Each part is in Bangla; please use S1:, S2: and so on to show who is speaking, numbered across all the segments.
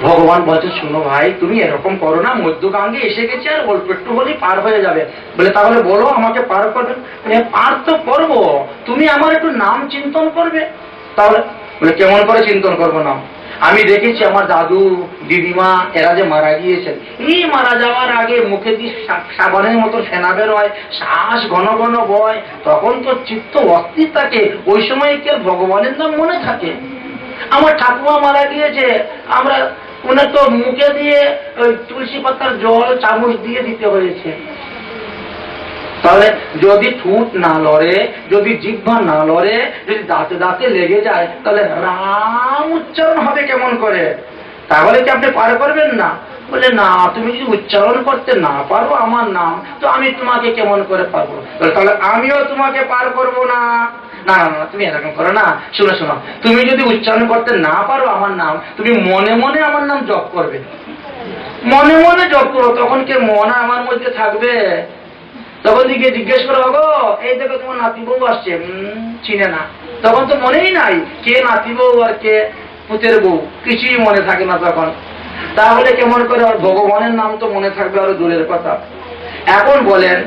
S1: ভগবান বলছে, শুনো ভাই, তুমি এরকম করো না, মধ্যগাঙ্গে এসে গেছে আর অল্প একটু হলেই পার হয়ে যাবে। বলে তাহলে বলো আমাকে পার করবে। পার তো করবো, তুমি আমার একটু নাম চিন্তন করবে। তাহলে বলে কেমন করে চিন্তন করবো নাম? আমি দেখেছি আমার দাদু দিদিমা এরা যে মারা গিয়েছেন, এই মারা যাওয়ার আগে মুখে দিয়ে সাবানের মতো ফেনা বেরোয়, শ্বাস ঘন ঘন বয়, তখন তো চিত্ত অস্থির থাকে, ওই সময় কি ভগবানের নাম মনে থাকে? আমার ঠাকুমা মারা গিয়েছে, আমরা ওনার তো মুখে দিয়ে তুলসী পাতার জল চামচ দিয়ে দিতে হয়েছে। তাহলে যদি ঠোঁট না লড়ে, যদি জিহ্বা না লড়ে, যদি দাঁতে দাঁতে লেগে যায়, তাহলে রাম উচ্চারণ হবে কেমন করে? তাহলে কি আপনি পার করবেন না? বলে না, তুমি যদি উচ্চারণ করতে না পারো আমার নাম, তো আমি তোমাকে কেমন করে পারবো? তাহলে আমিও তোমাকে পার করবো না। না না না, তুমি এরকম করো না। শোনো শোনো, তুমি যদি উচ্চারণ করতে না পারো আমার নাম, তুমি মনে মনে আমার নাম জপ করবে। মনে মনে জপ করো, তখন কে মন আমার মধ্যে থাকবে। তখন দিকে জিজ্ঞেস করো, গো এই দেখো তোমার নাতি বউ আসছে, চিনে না। তখন তো মনেই নাই কে নাতি বউ আর কে পুতের বউ, কিছুই মনে থাকে না তখন। তাহলে কেমন করে আর ভগবানের নাম তো মনে থাকবে আরো দূরের কথা। এখন বলেন,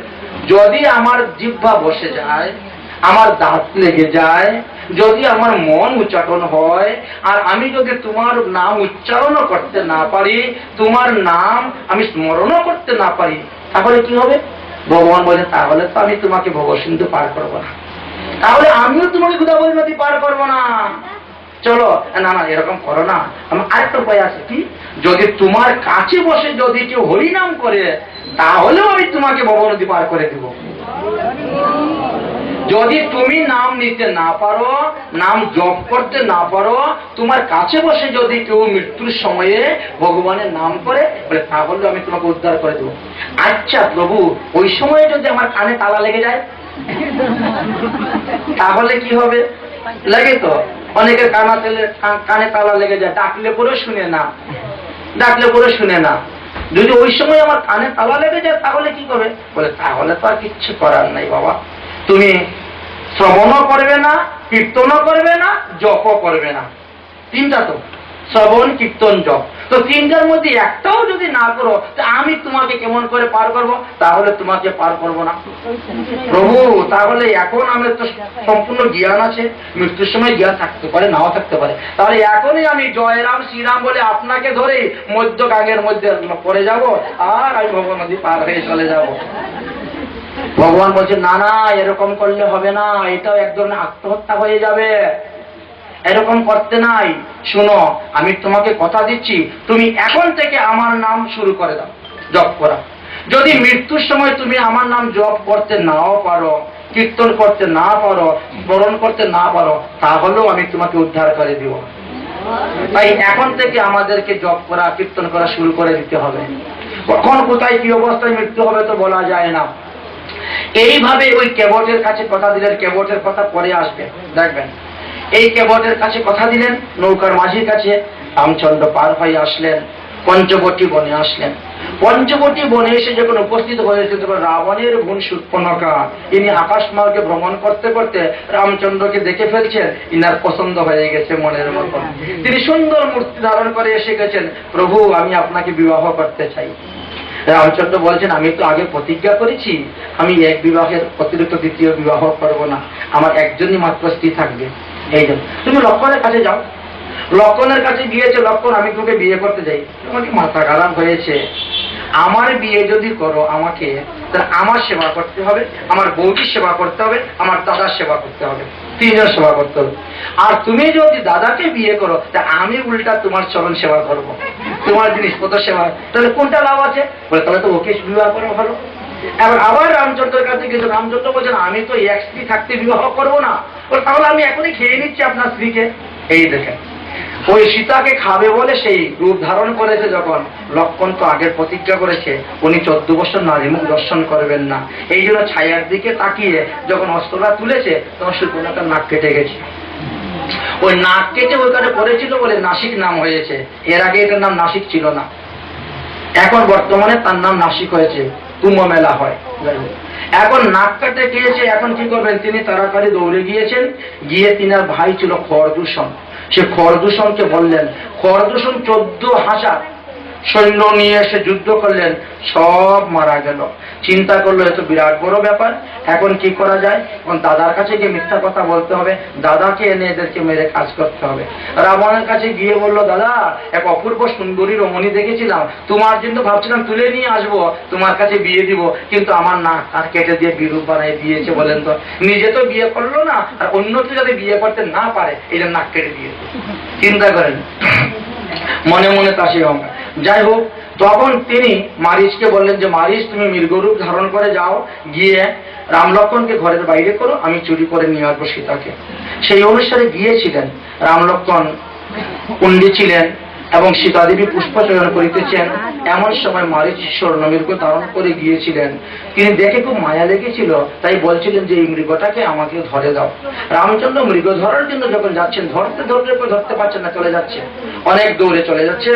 S1: যদি আমার জিহ্বা বসে যায়, আমার দাঁত লেগে যায়, যদি আমার মন উচ্চারণ হয়, আর আমি যদি তোমার নাম উচ্চারণও করতে না পারি, তোমার নাম আমি স্মরণও করতে না পারি, তাহলে কি হবে? ভগবান বলে, তাহলে তো আমি তোমাকে ভবসিন্ধু পার করবো না, তাহলে আমিও তোমাকে গোদাবরী নদী পার করবো না। চলো না না, এরকম করো না, আমার আরেকটা উপায় আছে। কি? যদি তোমার কাছে বসে যদি কেউ হরিনাম করে, তাহলেও আমি তোমাকে ভব নদী পার করে দিব। যদি তুমি নাম নিতে না পারো, নাম জপ করতে না পারো, তোমার কাছে বসে যদি কেউ মৃত্যুর সময়ে ভগবানের নাম করে, বলে তাহলে আমি তোমাকে উদ্ধার করে দেবো। আচ্ছা প্রভু, ওই সময়ে যদি আমার কানে তালা লেগে যায়, তাহলে কি হবে? লাগে তো, অনেকের কানে তালা লেগে যায়, ডাকলে পরে শুনে না, ডাকলে পরে শুনে না। যদি ওই সময় আমার কানে তালা লেগে যায়, তাহলে কি করবে? বলে তাহলে তো আর কিচ্ছু করার নাই বাবা, তুমি শ্রবণও করবে না, কীর্তনও করবে না, জপও করবে না। তিনটা তো, শ্রবণ কীর্তন জপ, তো তিনটার মধ্যে একটাও যদি না করো, আমি তোমাকে কেমন করে পার করব? তাহলে তোমাকে পার করবো না। প্রভু, তাহলে এখন আমার তো সম্পূর্ণ জ্ঞান আছে, মৃত্যুর সময় জ্ঞান থাকতে পারে, নাও থাকতে পারে, তাহলে এখনই আমি জয় রাম শ্রীরাম বলে আপনাকে ধরে মধ্য গাঙ্গের মধ্যে পড়ে যাব, আর আমি ভগবান নদী পার হয়ে চলে যাব। ভগবান বলছে, না না, এরকম করলে হবে না, এটাও এক ধরনের আত্মহত্যা হয়ে যাবে, এরকম করতে নাই। শুনো, আমি তোমাকে কথা দিচ্ছি, তুমি এখন থেকে আমার নাম শুরু করে দাও জপ করা। যদি মৃত্যুর সময় তুমি আমার নাম জপ করতে নাও পারো, কীর্তন করতে না পারো, স্মরণ করতে না পারো, তাহলেও আমি তোমাকে উদ্ধার করে দিব। তাই এখন থেকে আমাদেরকে জপ করা, কীর্তন করা শুরু করে দিতে হবে। কখন কোথায় কি অবস্থায় মৃত্যু হবে তো বলা যায় না। এইভাবে ওই কেবটের কাছে কথা দিলেন, কেবটের কথা পরে আসবে, দেখবেন। এই কেবটের কাছে কথা দিলেন, নৌকার মাঝির কাছে রামচন্দ্র পার হয়ে আসলেন, পঞ্চবটী বনে আসলেন। পঞ্চবটী বনে এসে যখন উপস্থিত হয়েছে, তখন রাবণের বোন শূর্পণখা, ইনি আকাশ মার্গে ভ্রমণ করতে করতে রামচন্দ্রকে দেখে ফেলছেন, ইনার পছন্দ হয়ে গেছে মনের মতন। তিনি সুন্দর মূর্তি ধারণ করে এসে গেছেন, প্রভু আমি আপনাকে বিবাহ করতে চাই। রামচন্দ্র বলছেন, আমি তো আগে প্রতিজ্ঞা করেছি, আমি এক বিবাহের অতিরিক্ত দ্বিতীয় বিবাহ করব না, আমার একজনই মাত্র স্ত্রী থাকবে। এই জন্য তুমি লক্ষণের কাছে যাও। লক্ষণের কাছে গিয়েছে, লক্ষণ আমি তোকে বিয়ে করতে যাই। তোমাকে মাথা খারাপ হয়েছে, আমার বিয়ে যদি করো আমাকে, তাহলে আমার সেবা করতে হবে, আমার বৌদির সেবা করতে হবে, আমার দাদার সেবা করতে হবে, তিনজন সেবা করতে হবে। আর তুমি যদি দাদাকে বিয়ে করো, তা আমি উল্টা তোমার চরণ সেবা করবো, তোমার জিনিসপত্র সেবা, তাহলে কোনটা লাভ আছে? বলে তাহলে তো ওকে বিবাহ করা ভালো। এবার আবার রামচন্দ্রের কাছে গেছে, রামচন্দ্র বলছেন, আমি তো এক স্ত্রী থাকতে বিবাহ করবো না। বলে তাহলে আমি এখনই খেয়ে নিচ্ছি আপনার স্ত্রীকে। এই দেখেন, ওই সীতাকে খাবে বলে সেই রূপ ধারণ করেছে যখন, লক্ষণ তো আগের প্রতিজ্ঞা করেছে উনি 14 বছর নারী মুখ দর্শন করবেন না। এই জন্য ছায়ার দিকে তাকিয়ে যখন অস্ত্রটা তুলেছে, তখন শূর্পণখার নাক কেটে গেছে। ওই নাক কেটে ওইখানে পড়েছিল বলে নাসিক নাম হয়েছে, এর আগে এটার নাম নাসিক ছিল না, এখন বর্তমানে তার নাম নাসিক হয়েছে, কুম্ভ মেলা হয়। এখন নাক কাটে গিয়েছে, এখন কি করবেন? তিনি তাড়াতাড়ি দৌড়ে গিয়েছেন, গিয়ে তিনার ভাই ছিল খরদূষণ, সে খরদূষণকে বললেন। খরদূষণ 14,000 সৈন্য নিয়ে এসে যুদ্ধ করলেন, সব মারা গেল। চিন্তা করলো এত বিরাট বড় ব্যাপার, এখন কি করা যায়? এখন দাদার কাছে গিয়ে মিথ্যা কথা বলতে হবে, দাদাকে এনে এদেরকে মেরে কাজ করতে হবে। রাবণের কাছে গিয়ে বলল, দাদা এক অপূর্ব সুন্দরী রমণী দেখেছিলাম, তোমার জন্য ভাবছিলাম তুলে নিয়ে আসবো, তোমার কাছে বিয়ে দিব, কিন্তু আমার নাক আর কেটে দিয়ে বিরূপ বানাই দিয়েছে। বলেন তো, নিজে তো বিয়ে করলো না, আর অন্যকে যাতে বিয়ে করতে না পারে এই জন্য নাক কেটে দিয়েছে। চিন্তা করেন, মনে মনে তাসি অহংকার। যাই হোক, তখন তিনি মারিচকে বললেন যে মারিচ তুমি মৃগরূপ ধারণ করে যাও, গিয়ে রাম লক্ষ্মণকে ঘরের বাইরে করো, আমি চুরি করে নিয়ে আসবো সীতাকে। সেই অনুসারে গিয়েছিলেন। রাম লক্ষ্মণ কুণ্ডী ছিলেন এবং সীতাদেবী পুষ্পচয়ন করিতেছেন। এমন সময় মারিচ স্বর্ণমৃগ ধারণ করে গিয়েছিলেন। তিনি দেখে খুব মায়া লেগেছিল, তাই বলছিলেন যে এই মৃগটাকে আমাকে ধরে দাও। রামচন্দ্র মৃগ ধরার জন্য যখন যাচ্ছেন, ধরতে পারছেন না, চলে যাচ্ছে, অনেক দৌড়ে চলে যাচ্ছে।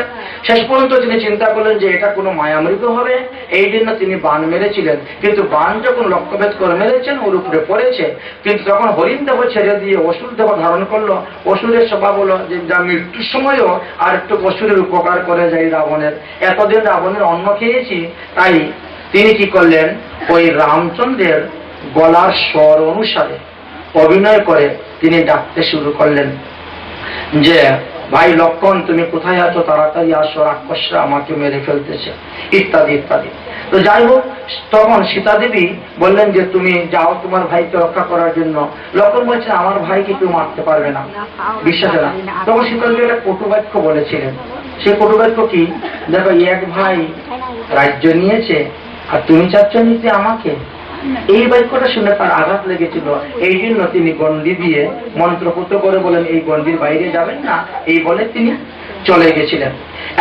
S1: শেষ পর্যন্ত তিনি চিন্তা করলেন যে এটা কোনো মায়া মৃগ হবে, এই জন্য তিনি বাণ মেরেছিলেন। কিন্তু বাণ যখন লক্ষ্যভেদ করে মেরেছেন, ওর উপরে পড়েছে। কিন্তু তখন হরিণ দেহ ছেড়ে দিয়ে অসুর দেহ ধারণ করলো। অসুরের স্বভাব হলো যে যা মৃত্যুর সময়ও আর একটু অসুরের উপকার করে যায় রাবণের। এতদিন রাবণের অন্ন খেয়েছি, তাই তিনি কি করলেন, ওই রামচন্দ্রের গলার স্বর অনুসারে অভিনয় করে তিনি ডাকতে শুরু করলেন যে ভাই লক্ষ্মণ, তুমি কোথায় আছো, তাড়াতাড়ি আসো, রাক্ষসরা আমাকে মেরে ফেলতেছে, ইত্যাদি ইত্যাদি। তো যাই হোক, তখন সীতাদেবী বললেন যে তুমি যাও তোমার ভাইকে রক্ষা করার জন্য। লক্ষ্মণ বলছে আমার ভাইকে কেউ মারতে পারবে না, বিশ্বাস না। তখন সীতাদেবী একটা কটুবাক্য বলেছিলেন। সেই কটুবাক্য কি, দেখো এক ভাই রাজ্য নিয়েছে আর তুমি চাচ্ছ নিতে আমাকে। এই বাক্যটা শুনে তার আঘাত লেগেছিল। এই জন্য তিনি গণ্ডি দিয়ে মন্ত্রপুত করে বলেন এই গণ্ডির বাইরে যাবেন না, এই বলে তিনি চলে গেছিলেন।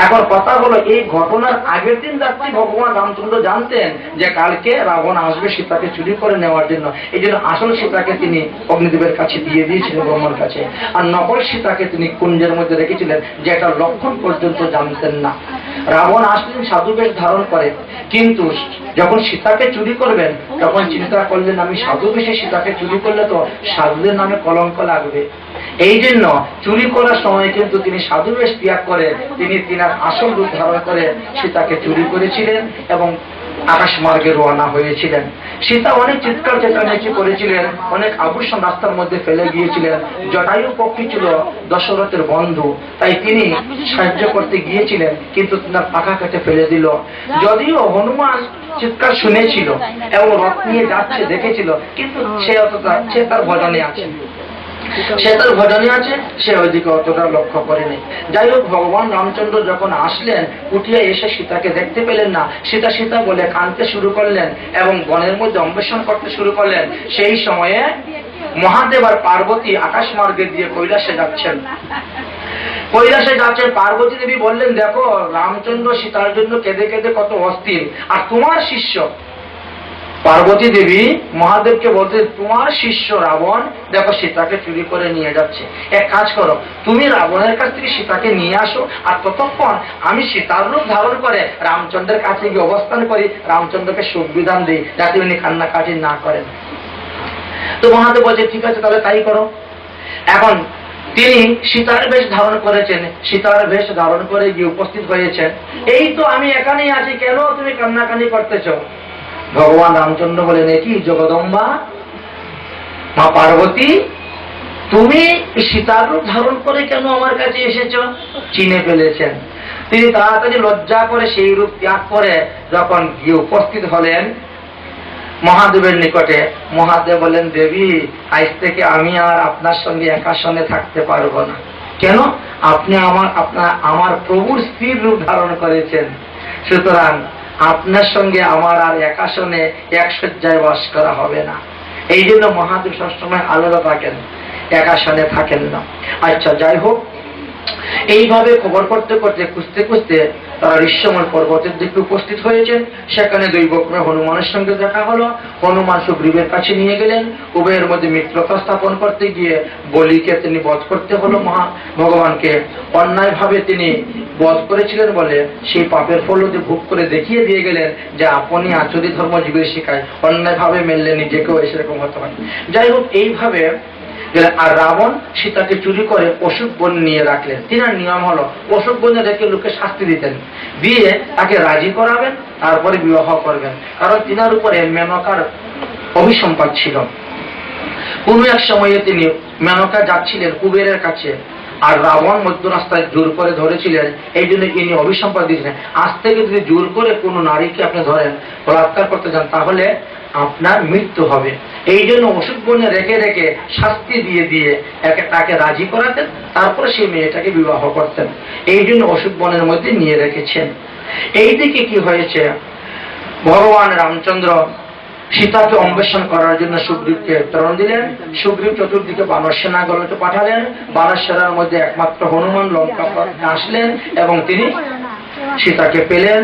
S1: এখন কথা হলো, এই ঘটনার আগের দিন রাত্রি ভগবান রামচন্দ্র জানতেন যে কালকে রাবণ আসবে সীতাকে চুরি করে নেওয়ার জন্য। এই জন্য আসল সীতাকে তিনি অগ্নিদেবের কাছে দিয়ে দিয়েছিলেন, ব্রহ্মার কাছে। আর নকল সীতাকে তিনি কুঞ্জের মধ্যে রেখেছিলেন, যেটা লক্ষণ পর্যন্ত জানতেন না। রাবণ আসলেন সাধু বেশ ধারণ করে, কিন্তু যখন সীতাকে চুরি করবেন তখন চিন্তা করলেন আমি সাধু বেশে সীতাকে চুরি করলে তো সাধুদের নামে কলঙ্ক লাগবে। এই জন্য চুরি করার সময় কিন্তু তিনি সাধু বেশ ত্যাগ করে তিনি তিনার আসল রূপ ধারণ করে সীতাকে চুরি করেছিলেন এবং আকাশ মার্গে রওনা হয়েছিলেন। সীতা অনেক চিৎকার চেঁচামেচি করেছিলেন, অনেক আভূষণ রাস্তার মধ্যে ফেলে গিয়েছিলেন। জটায়ু পক্ষী ছিল দশরথের বন্ধু, তাই তিনি সাহায্য করতে গিয়েছিলেন, কিন্তু তার পাখা কেটে ফেলে দিল। যদিও হনুমান চিৎকার শুনেছিল এবং রথ নিয়ে যাচ্ছে দেখেছিল, কিন্তু সে তার ভজনে আছে, সে ওইদিকে অতটা লক্ষ্য করেনি। যাই হোক, ভগবান রামচন্দ্র যখন আসলেন, উঠিয়ে এসে সীতাকে দেখতে পেলেন না। সীতা সীতা বলে কাঁদতে শুরু করলেন এবং বনের মধ্যে অন্বেষণ করতে শুরু করলেন। সেই সময়ে মহাদেব আর পার্বতী আকাশ মার্গে দিয়ে কৈলাসে যাচ্ছেন। পার্বতী দেবী বললেন, দেখো রামচন্দ্র সীতার জন্য কেঁদে কেঁদে কত অস্থির, আর তোমার শিষ্য পার্বতী দেবী মহাদেবকে বলতে, তোমার শিষ্য রাবণ দেখো সীতাকে চুরি করে নিয়ে যাচ্ছে। এক কাজ করো, তুমি রাবণের কাছ থেকে সীতাকে নিয়ে আসো, আর ততক্ষণ আমি সীতার রূপ ধারণ করে রামচন্দ্রের কাছে গিয়ে অবস্থান করি, রামচন্দ্রকে সুখ বিধান দিই যাতে উনি কান্নাকাটি না করেন। তো মহাদেব বলছে ঠিক আছে, তাহলে তাই করো। এখন তিনি সীতার বেশ ধারণ করেছেন, সীতার বেশ ধারণ করে গিয়ে উপস্থিত হয়েছেন। এই তো আমি এখানেই আছি, কেন তুমি কান্নাকানি করতেছ? ভগবান রামচন্দ্র বলেন, কি জগদম্বা মা পার্বতী, তুমি সীতার রূপ ধারণ করে কেন আমার কাছে এসেছ? চিনে ফেলেছেন। তিনি তাড়াতাড়ি লজ্জা করে সেই রূপ ত্যাগ করে যখন গিয়ে উপস্থিত হলেন মহাদেবের নিকটে, মহাদেব বলেন, দেবী আজ থেকে আমি আর আপনার সঙ্গে একাসনে থাকতে পারবো না। কেন? আপনি আমার প্রভুর স্থির রূপ ধারণ করেছেন, সুতরাং আপনার সঙ্গে আমার আর একাসনে এক শয্যায় বাস করা হবে না। এই জন্য মহাদেব সবসময় আলাদা থাকেন, একাসনে থাকেন না। আচ্ছা, যাই হোক, এইভাবে খবর করতে করতে খুঁজতে খুঁজতে তারা ঋষ্যমল পর্বতের দিকে উপস্থিত হয়েছেন। সেখানে দৈবক্রমে হনুমানের সঙ্গে দেখা হলো। হনুমান সুগ্রীবের কাছে নিয়ে গেলেন। উভয়ের মধ্যে মিত্রতা স্থাপন করতে গিয়ে বলিকে তিনি বধ করতে হলো। ভগবানকে অন্যায়ভাবে তিনি বধ করেছিলেন বলে সেই পাপের ফল ভোগ করে দেখিয়ে দিয়ে গেলেন যে আপনি আচরি ধর্ম জীবের শিখায়, অন্যায়ভাবে মেললে নিজেকেও সেরকম হতে হয়। যাই হোক, এইভাবে আর রাবণ সীতাকে চুরি করে অশোক বন নিয়ে রাখলেন। তিনার নিয়ম হলো অশোক বনে রেখে লোককে শাস্তি দিতেন, দিয়ে তাকে রাজি করাবেন, তারপরে বিবাহ করবেন। কারণ তিনার উপরে মেনকার অভিসম্পাদ ছিল। কোন এক সময়ে তিনি মেনকা যাচ্ছিলেন কুবেরের কাছে, আর রাবণ মধ্য রাস্তায় জোর করে ধরেছিলেন, এই জন্য ইনি অভিসম্পাদ দিয়েছিলেন, আজ থেকে যদি জোর করে কোনো নারীকে আপনি ধরেন, বলাৎকার করতে যান, তাহলে আপনার মৃত্যু হবে। এই জন্য অশোক বনে রেখে রেখে শাস্তি দিয়ে দিয়ে তাকে রাজি করাতেন, তারপরে সেই মেয়েটাকে বিবাহ করতেন। এই জন্য অশোক বনের মধ্যে নিয়ে রেখেছেন। এই দিকে কি হয়েছে, ভগবান রামচন্দ্র সীতাকে অন্বেষণ করার জন্য সুগ্রীবকে প্রেরণ দিলেন। সুগ্রীব চতুর্দিকে বানর সেনাগুলোকে পাঠালেন। বানর সেনার মধ্যে একমাত্র হনুমান লঙ্কা আসলেন এবং তিনি সীতাকে পেলেন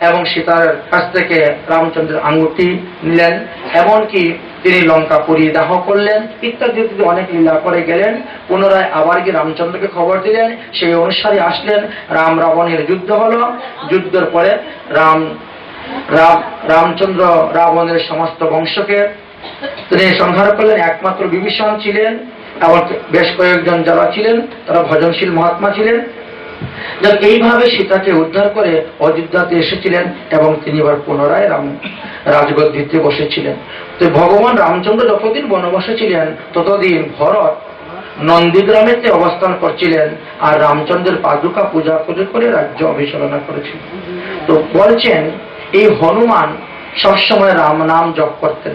S1: এবং সীতার কাছ থেকে রামচন্দ্রের আঙ্গুটি নিলেন, এমনকি তিনি লঙ্কা পুড়িয়ে দাহ করলেন, ইত্যাদি ইত্যাদি অনেক লীলা করে গেলেন। পুনরায় আবার কি রামচন্দ্রকে খবর দিলেন, সেই অনুসারে আসলেন। রাম রাবণের যুদ্ধ হলো। যুদ্ধের পরে রামচন্দ্র রাবণের সমস্ত বংশকে তিনি সংহার করলেন। একমাত্র বিভীষণ ছিলেন এবং বেশ কয়েকজন যারা ছিলেন তারা ভজনশীল মহাত্মা ছিলেন, যারা এইভাবে সীতাকে উদ্ধার করে অযোধ্যাতে এসেছিলেন এবং তিনি এবার পুনরায় রাজগদ্দিতে বসেছিলেন। তো ভগবান রামচন্দ্র যতদিন বনবাসে ছিলেন ততদিন ভরত নন্দীগ্রামেতে অবস্থান করছিলেন আর রামচন্দ্রের পাদুকা পূজা করে রাজ্য অভিষেচনা করেছিলেন। তো বলছেন এই হনুমান সবসময় রাম নাম জপ করতেন,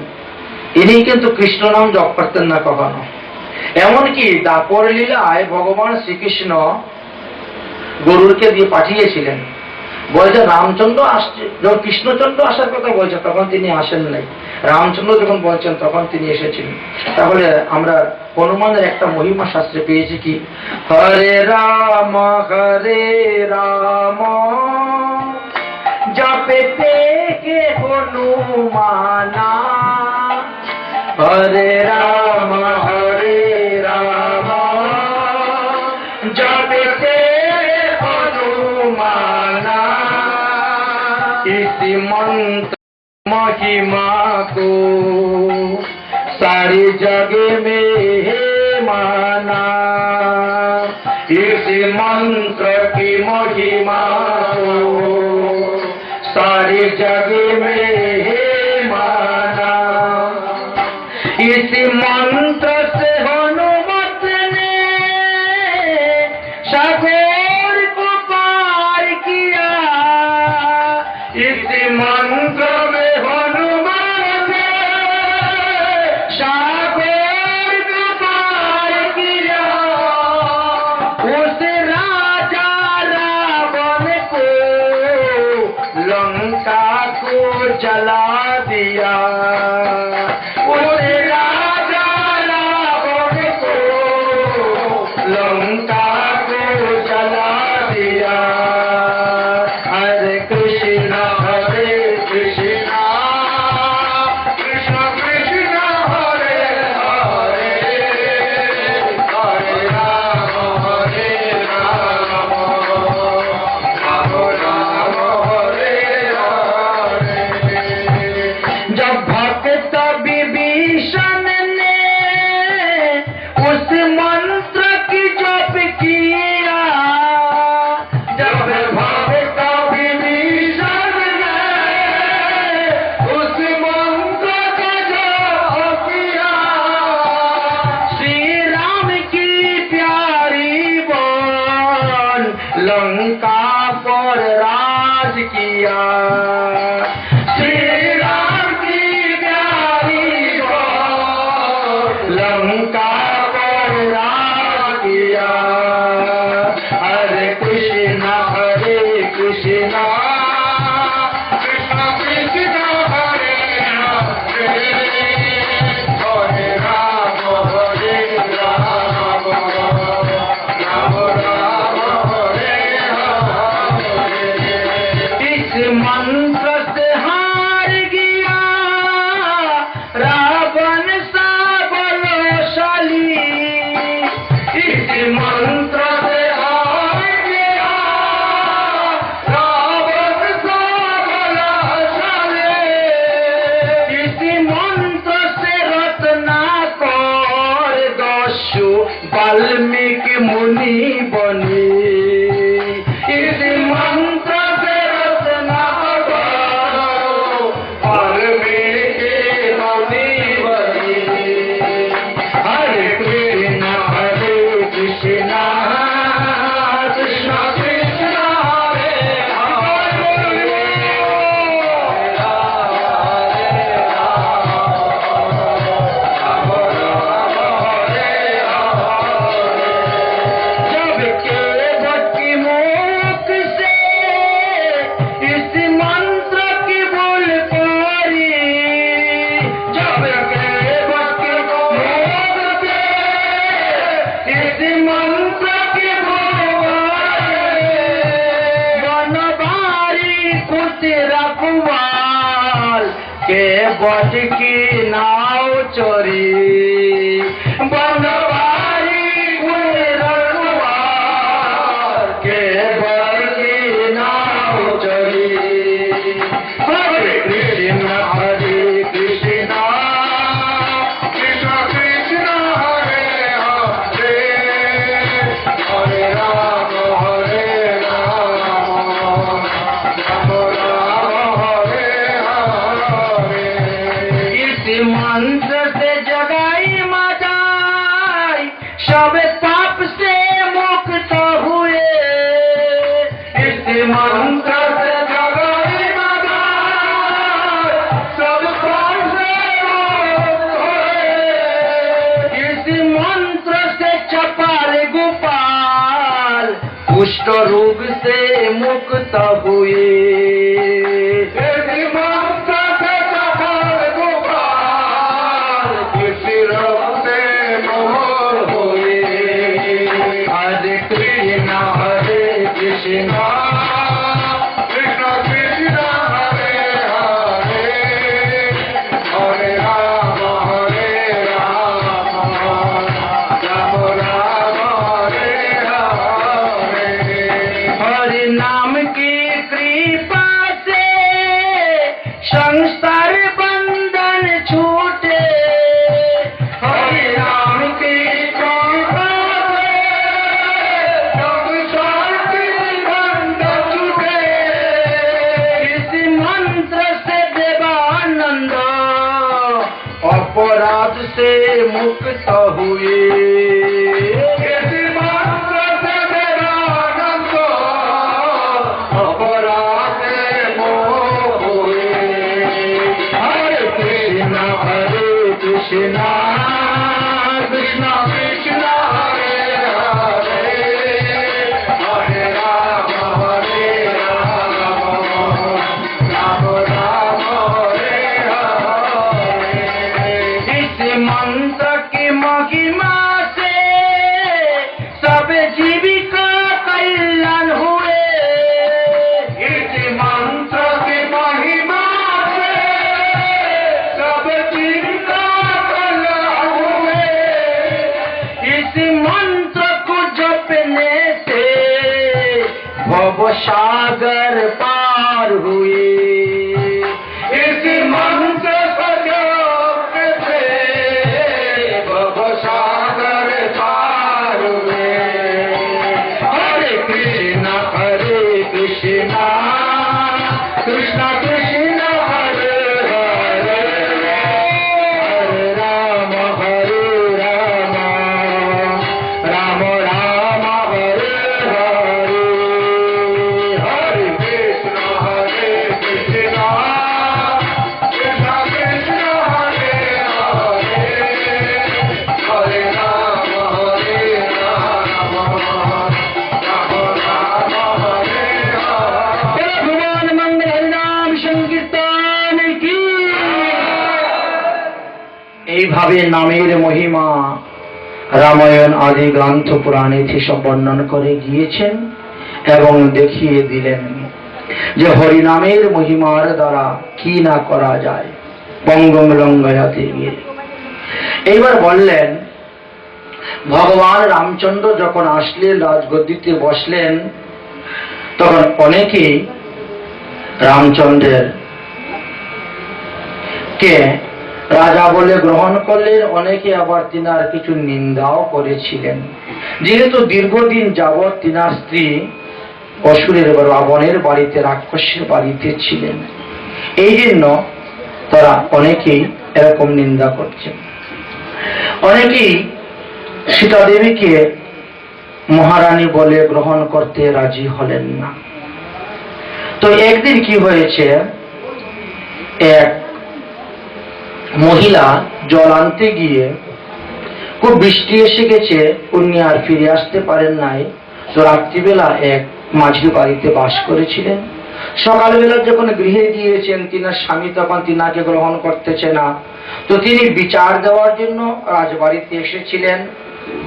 S1: ইনি কিন্তু কৃষ্ণ নাম জপ করতেন না কখনো। এমনকি দাপর লীলায় ভগবান শ্রীকৃষ্ণ গরুরকে দিয়ে পাঠিয়েছিলেন, বলছে রামচন্দ্র আসছে, যখন কৃষ্ণচন্দ্র আসার কথা বলছে তখন তিনি আসেন নাই, রামচন্দ্র যখন বলছেন তখন তিনি এসেছিলেন। তাহলে আমরা হনুমানের একটা মহিমা শাস্ত্রে পেয়েছি কি, হরে রাম জপতে কে হনুমানা, হরে রাম জপতে হনুমানা, इसी मंत्र महिमा को सारी जग में है माना, इस मंत्र की महिमा को सारी जग में है माना। इस मंत्र से हनुमत ने सागर को पार किया, इस मंत्र में हनुमान ने सागर को पार किया, उस राजा रावण को लंका को जला दिया, उस राजा रावण को लंका को जला दिया। हरे कृष्ण कृष्ण कृष्ण हरे हरे, हरे राम राम राम हरे हरे। जब भक्त विभीषण ने उस मंत्र की जप किया, जब भक्त विभीषण ने उस मंत्र का जप किया, श्री राम की प्यारी बन लंका पर राज किया, श्री राम की प्यारी बन लंका पर राज किया। हरे कृष्ण कृष्ण कृष्ण हरे हरे, हरे राम राम राम हरे हरे। इस मंत्र से हार गया रावण सा बलशाली, इस मंत्र से हार गया रावण वाल्मीकि मुनि बनी इस मंत्र से रचना करो वाल्मीकि मुनि बनी हरे कृष्ण कृष्ण कृष्ण हरे हरे जब के भक्ति मुख से इस मंत्र की बोल पारी जब के भक्ति मुख से इस मंत्र की बोल बनवारी कुछ रखवाल के बज की नाव चोरी बनवारी कुछ रखवाल के बज की नाव चोरी हरे कृष्ण कृष्ण कृष्ण हरे हरे हरे राम राम राम हरे हरे इस मंत्र से जगाई मचाई सब पाप से मुक्त हुए इस मंत्र से जगाई मचाई सब पाप से मुक्त हुए इस मंत्र से चपाल गोपाल कुष्ठ रोग से मुक्त हुए इस मंत्र से चपाल गोपाल कुष्ठ रोग से मुक्त हुए हरे कृष्ण कृष्ण कृष्ण हरे हरे हरे राम राम राम हरे हरे हरि नाम की कृपा से संसार बंधन छूटे हरि नाम की कृपा से संसार के बंधन छूटे इस मंत्र से देवानंद अपराध से मुक्त हुए इस मंत्र से देवानंद अपराध से मुक्त हुए हरे कृष्ण कृष्ण कृष्ण हरे हरे हरे राम राम राम हरे हरे इस मंत्र की महिमा से सब जीविका कल्याण हुए इस मंत्र की महिमा से सब जीविका कल्याण हुए इस मंत्र को जपने से भव सागर पार हुए इस मंत्र को जपने से भव सागर पार हुए हरे कृष्ण कृष्ण कृष्ण कृष्ण हरे हरे हरे राम राम राम हरे हरे हरे कृष्ण कृष्ण कृष्ण कृष्ण हरे हरे हरे राम राम हरे हरे भगवान मंगल हरिनाम संकीर्तन की এইভাবে নামের মহিমা রামায়ণ আদি গ্রন্থ পুরাণে সব বর্ণন করে গিয়েছেন এবং দেখিয়ে দিলেন যে হরি নামের মহিমার দ্বারা কি না করা যায় বঙ্গম লঙ্ঘয়াতে গিয়ে এইবার বললেন ভগবান রামচন্দ্র যখন আসলেন রাজগদ্দিতে বসলেন তখন অনেকেই রামচন্দ্রের কে রাজা বলে গ্রহণ করলেন, অনেকে আবার তিনার কিছু নিন্দাও করেছিলেন। যেহেতু দীর্ঘদিন যাবৎ তিনার স্ত্রী অসুরের রাবণের বাড়িতে, রাক্ষসের বাড়িতে ছিলেন, এই জন্য তারা অনেকেই এরকম নিন্দা করছেন। অনেকেই সীতা দেবীকে মহারানী বলে গ্রহণ করতে রাজি হলেন না। তো একদিন কি হয়েছে, এক মহিলা জল আনতে গিয়ে, খুব বৃষ্টি এসে গেছে, উনি আর ফিরে আসতে পারেন নাই। তো রাত্রিবেলা এক মাঝির বাড়িতে বাস করেছিলেন। সকালবেলা যখন গৃহে গিয়েছেন, তিনার স্বামী তখন তিনাকে গ্রহণ করতেছে না। তো তিনি বিচার দেওয়ার জন্য রাজবাড়িতে এসেছিলেন।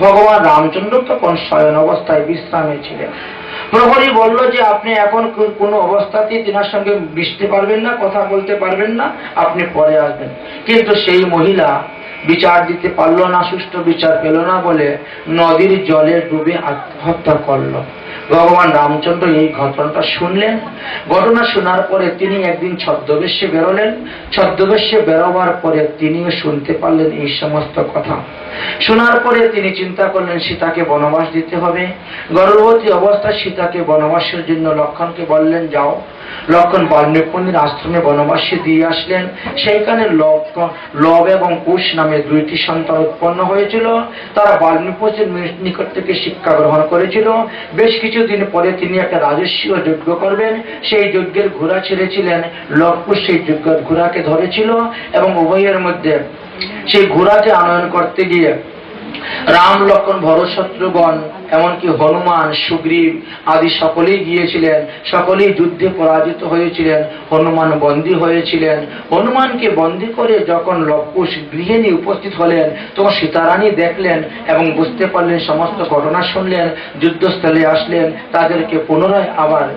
S1: ভগবান রামচন্দ্র তখন শয়ন অবস্থায় বিশ্রামে ছিলেন। প্রহরী বলল যে আপনি এখন কোনো অবস্থাতেই তিনার সঙ্গে মিশতে পারবেন না, কথা বলতে পারবেন না, আপনি পরে আসবেন। কিন্তু সেই মহিলা বিচার দিতে পারল না, সুষ্ঠু বিচার পেল না বলে নদীর জলে ডুবে আত্মহত্যা করল। ভগবান রামচন্দ্র এই ঘটনাটা শুনলেন। ঘটনা শোনার পরে তিনি একদিন ছদ্মবেশে বেরোলেন। ছদ্মবেশে বেরোবার পরে তিনিও শুনতে পারলেন এই সমস্ত কথা। শোনার পরে তিনি চিন্তা করলেন সীতাকে বনবাস দিতে হবে। গর্ভবতী অবস্থায় সীতাকে বনবাসের জন্য লক্ষণকে বললেন যাও। লক্ষণ বাল্মীকির আশ্রমে বনবাসে দিয়ে আসলেন। সেইখানে লব এবং কুশ নামে দুইটি সন্তান উৎপন্ন হয়েছিল। তারা বাল্মীকির নিকট থেকে শিক্ষা গ্রহণ করেছিল। বেশ কিছুদিন পরে তিনি একটা রাজস্বীয় যজ্ঞ করবেন। সেই যজ্ঞের ঘোড়া ছেড়েছিলেন। লব কুশ সেই যজ্ঞের ঘোড়াকে ধরেছিল এবং উভয়ের মধ্যে সেই ঘোড়াকে আনয়ন করতে গিয়ে রাম, লক্ষণ, ভরত, শত্রুগণ, এমনকি হনুমান, সুগ্রীব আদি সকলেই গিয়েছিলেন। সকলেই যুদ্ধে পরাজিত হয়েছিলেন। হনুমান বন্দী হয়েছিলেন। হনুমানকে বন্দী করে যখন লবকুশ গৃহে নিয়ে উপস্থিত হলেন, তখন সীতারানী দেখলেন এবং বুঝতে পারলেন, সমস্ত ঘটনা শুনলেন, যুদ্ধস্থলে আসলেন। তাদেরকে পুনরায় আবার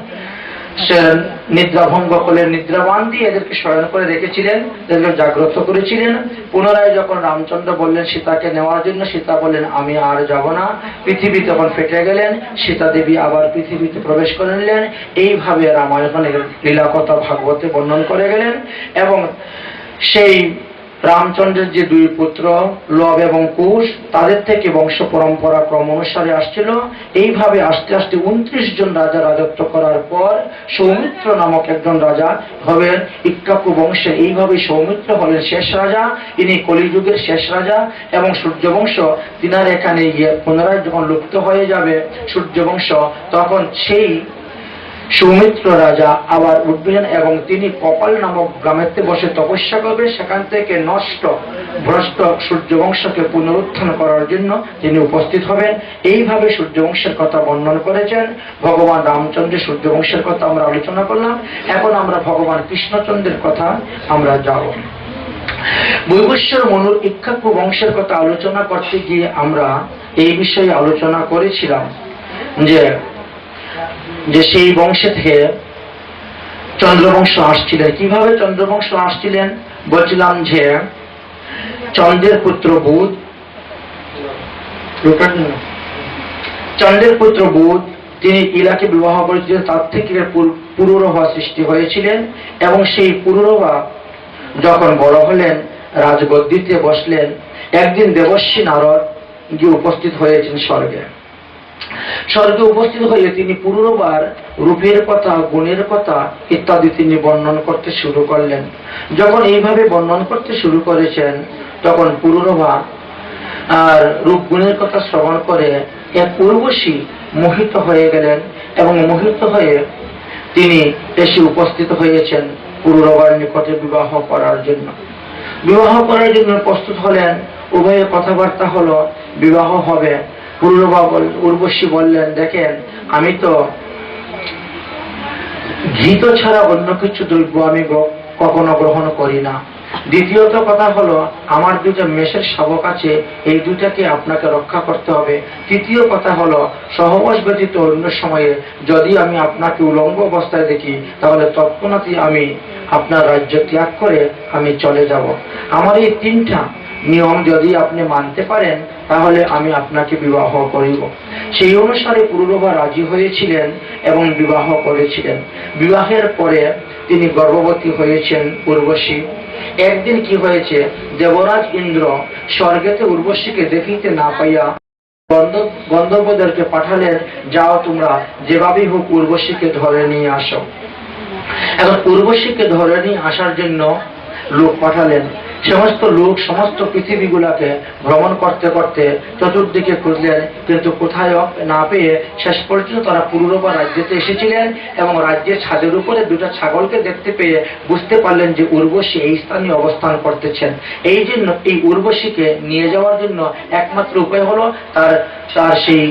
S1: নিদ্রা ভঙ্গ করলেন। নিদ্রাবান দিয়ে এদেরকে শয়ন করে রেখেছিলেন, এদেরকে জাগ্রত করেছিলেন। পুনরায় যখন রামচন্দ্র বললেন সীতাকে নেওয়ার জন্য, সীতা বললেন আমি আর যাব না। পৃথিবী তখন ফেটে গেলেন। সীতা দেবী আবার পৃথিবীতে প্রবেশ করে নিলেন। এইভাবে রামায়ণের লীলাকথা ভাগবতে বর্ণন করে গেলেন। এবং সেই রামচন্দ্রের যে দুই পুত্র লব এবং কুশ, তাদের থেকে বংশ পরম্পরা ক্রম অনুসারে আসছিল। এইভাবে আস্তে আস্তে 29 জন রাজা রাজত্ব করার পর সৌমিত্র নামক একজন রাজা হবেন ইক্ষ্বাকু বংশে। এইভাবে সৌমিত্র হলেন শেষ রাজা। ইনি কলিযুগের শেষ রাজা। এবং সূর্যবংশ তিনার এখানে গিয়ে পুনরায় যখন লুপ্ত হয়ে যাবে সূর্যবংশ, তখন সেই সৌমিত্র রাজা আবার উঠবেন এবং তিনি কপাল নামক গ্রামেতে বসে তপস্যা করবে। সেখান থেকে নষ্ট ভ্রষ্ট সূর্যবংশকে পুনরুত্থান করার জন্য তিনি উপস্থিত হবেন। এইভাবে সূর্যবংশের কথা বর্ণন করেছেন ভগবান রামচন্দ্রের। সূর্যবংশের কথা আমরা আলোচনা করলাম। এখন আমরা ভগবান কৃষ্ণচন্দ্রের কথা আমরা যাব। বৈবস্বর মনুর ইক্ষ্বাকু বংশের কথা আলোচনা করতে গিয়ে আমরা এই বিষয়ে আলোচনা করেছিলাম যে সেই বংশে থেকে চন্দ্রবংশ আসছিলেন। কিভাবে চন্দ্রবংশ আসছিলেন বলছিলাম যে চন্দ্রের পুত্র বুধ, তিনি ইলাকে বিবাহ করেছিলেন। তার থেকে পুরুরভা সৃষ্টি হয়েছিলেন এবং সেই পুরুরভা যখন বড় হলেন, রাজগদ্দিতে বসলেন। একদিন দেবর্ষি নারদ গিয়ে উপস্থিত হয়েছেন স্বর্গে। স্বর্গে উপস্থিত হয়ে তিনি পুরুরভার রূপের কথা, গুণের কথা ইত্যাদি তিনি বর্ণন করতে শুরু করলেন। যখন এইভাবে বর্ণন করতে শুরু করেছেন, তখন পুরুরভা আর রূপ গুণের কথা শ্রবণ করে এক উর্বশী মোহিত হয়ে গেলেন এবং মোহিত হয়ে তিনি এসে উপস্থিত হয়েছেন পুরুরভার নিকটে বিবাহ করার জন্য। বিবাহ করার জন্য প্রস্তুত হলেন। উভয়ে কথাবার্তা হলো, বিবাহ হবে। উর্বশী বললেন দেখেন, আমি তো ঘৃত ছাড়া অন্য কিছু দ্রব্য আমি কখনো গ্রহণ করি না। দ্বিতীয়ত কথা হলো, আমার দুটো মেষের শাবক আছে, এই দুটাকে আপনাকে রক্ষা করতে হবে। তৃতীয় কথা হলো, সহবাস ব্যতীত অন্য সময়ে যদি আমি আপনাকে উলঙ্গ অবস্থায় দেখি, তাহলে তৎক্ষণাৎই আমি আপনার রাজ্য ত্যাগ করে আমি চলে যাব। আমার এই তিনটা নিয়ম যদি আপনি মানতে পারেন, তাহলে আমি আপনাকে বিবাহ করিব। সেই অনুসারে পুরুরভা রাজি হয়েছিলেন এবং বিবাহ করেছিলেন। বিবাহের পরে তিনি গর্ভবতী হয়েছেন উর্বশী। একদিন কি হয়েছে, দেবরাজ ইন্দ্র স্বর্গেতে উর্বশীকে দেখিতে না পাইয়া গন্ধর্বদেরকে পাঠালেন, যাও তোমরা যেভাবেই হোক উর্বশীকে ধরে নিয়ে আসো। এখন উর্বশীকে ধরে নিয়ে আসার জন্য লোক পাঠালেন। সমস্ত লোক সমস্ত পৃথিবীগুলাকে ভ্রমণ করতে করতে চতুর্দিকে খুঁজলেন, কিন্তু কোথায় না পেয়ে শেষ পর্যন্ত তারা পুরুরবা রাজ্যেতে এসেছিলেন এবং রাজ্যের ছাদের উপরে দুটা ছাগলকে দেখতে পেয়ে বুঝতে পারলেন যে উর্বশী এই স্থানে অবস্থান করতেছেন। এই জন্য এই উর্বশীকে নিয়ে যাওয়ার জন্য একমাত্র উপায় হলো তার সেই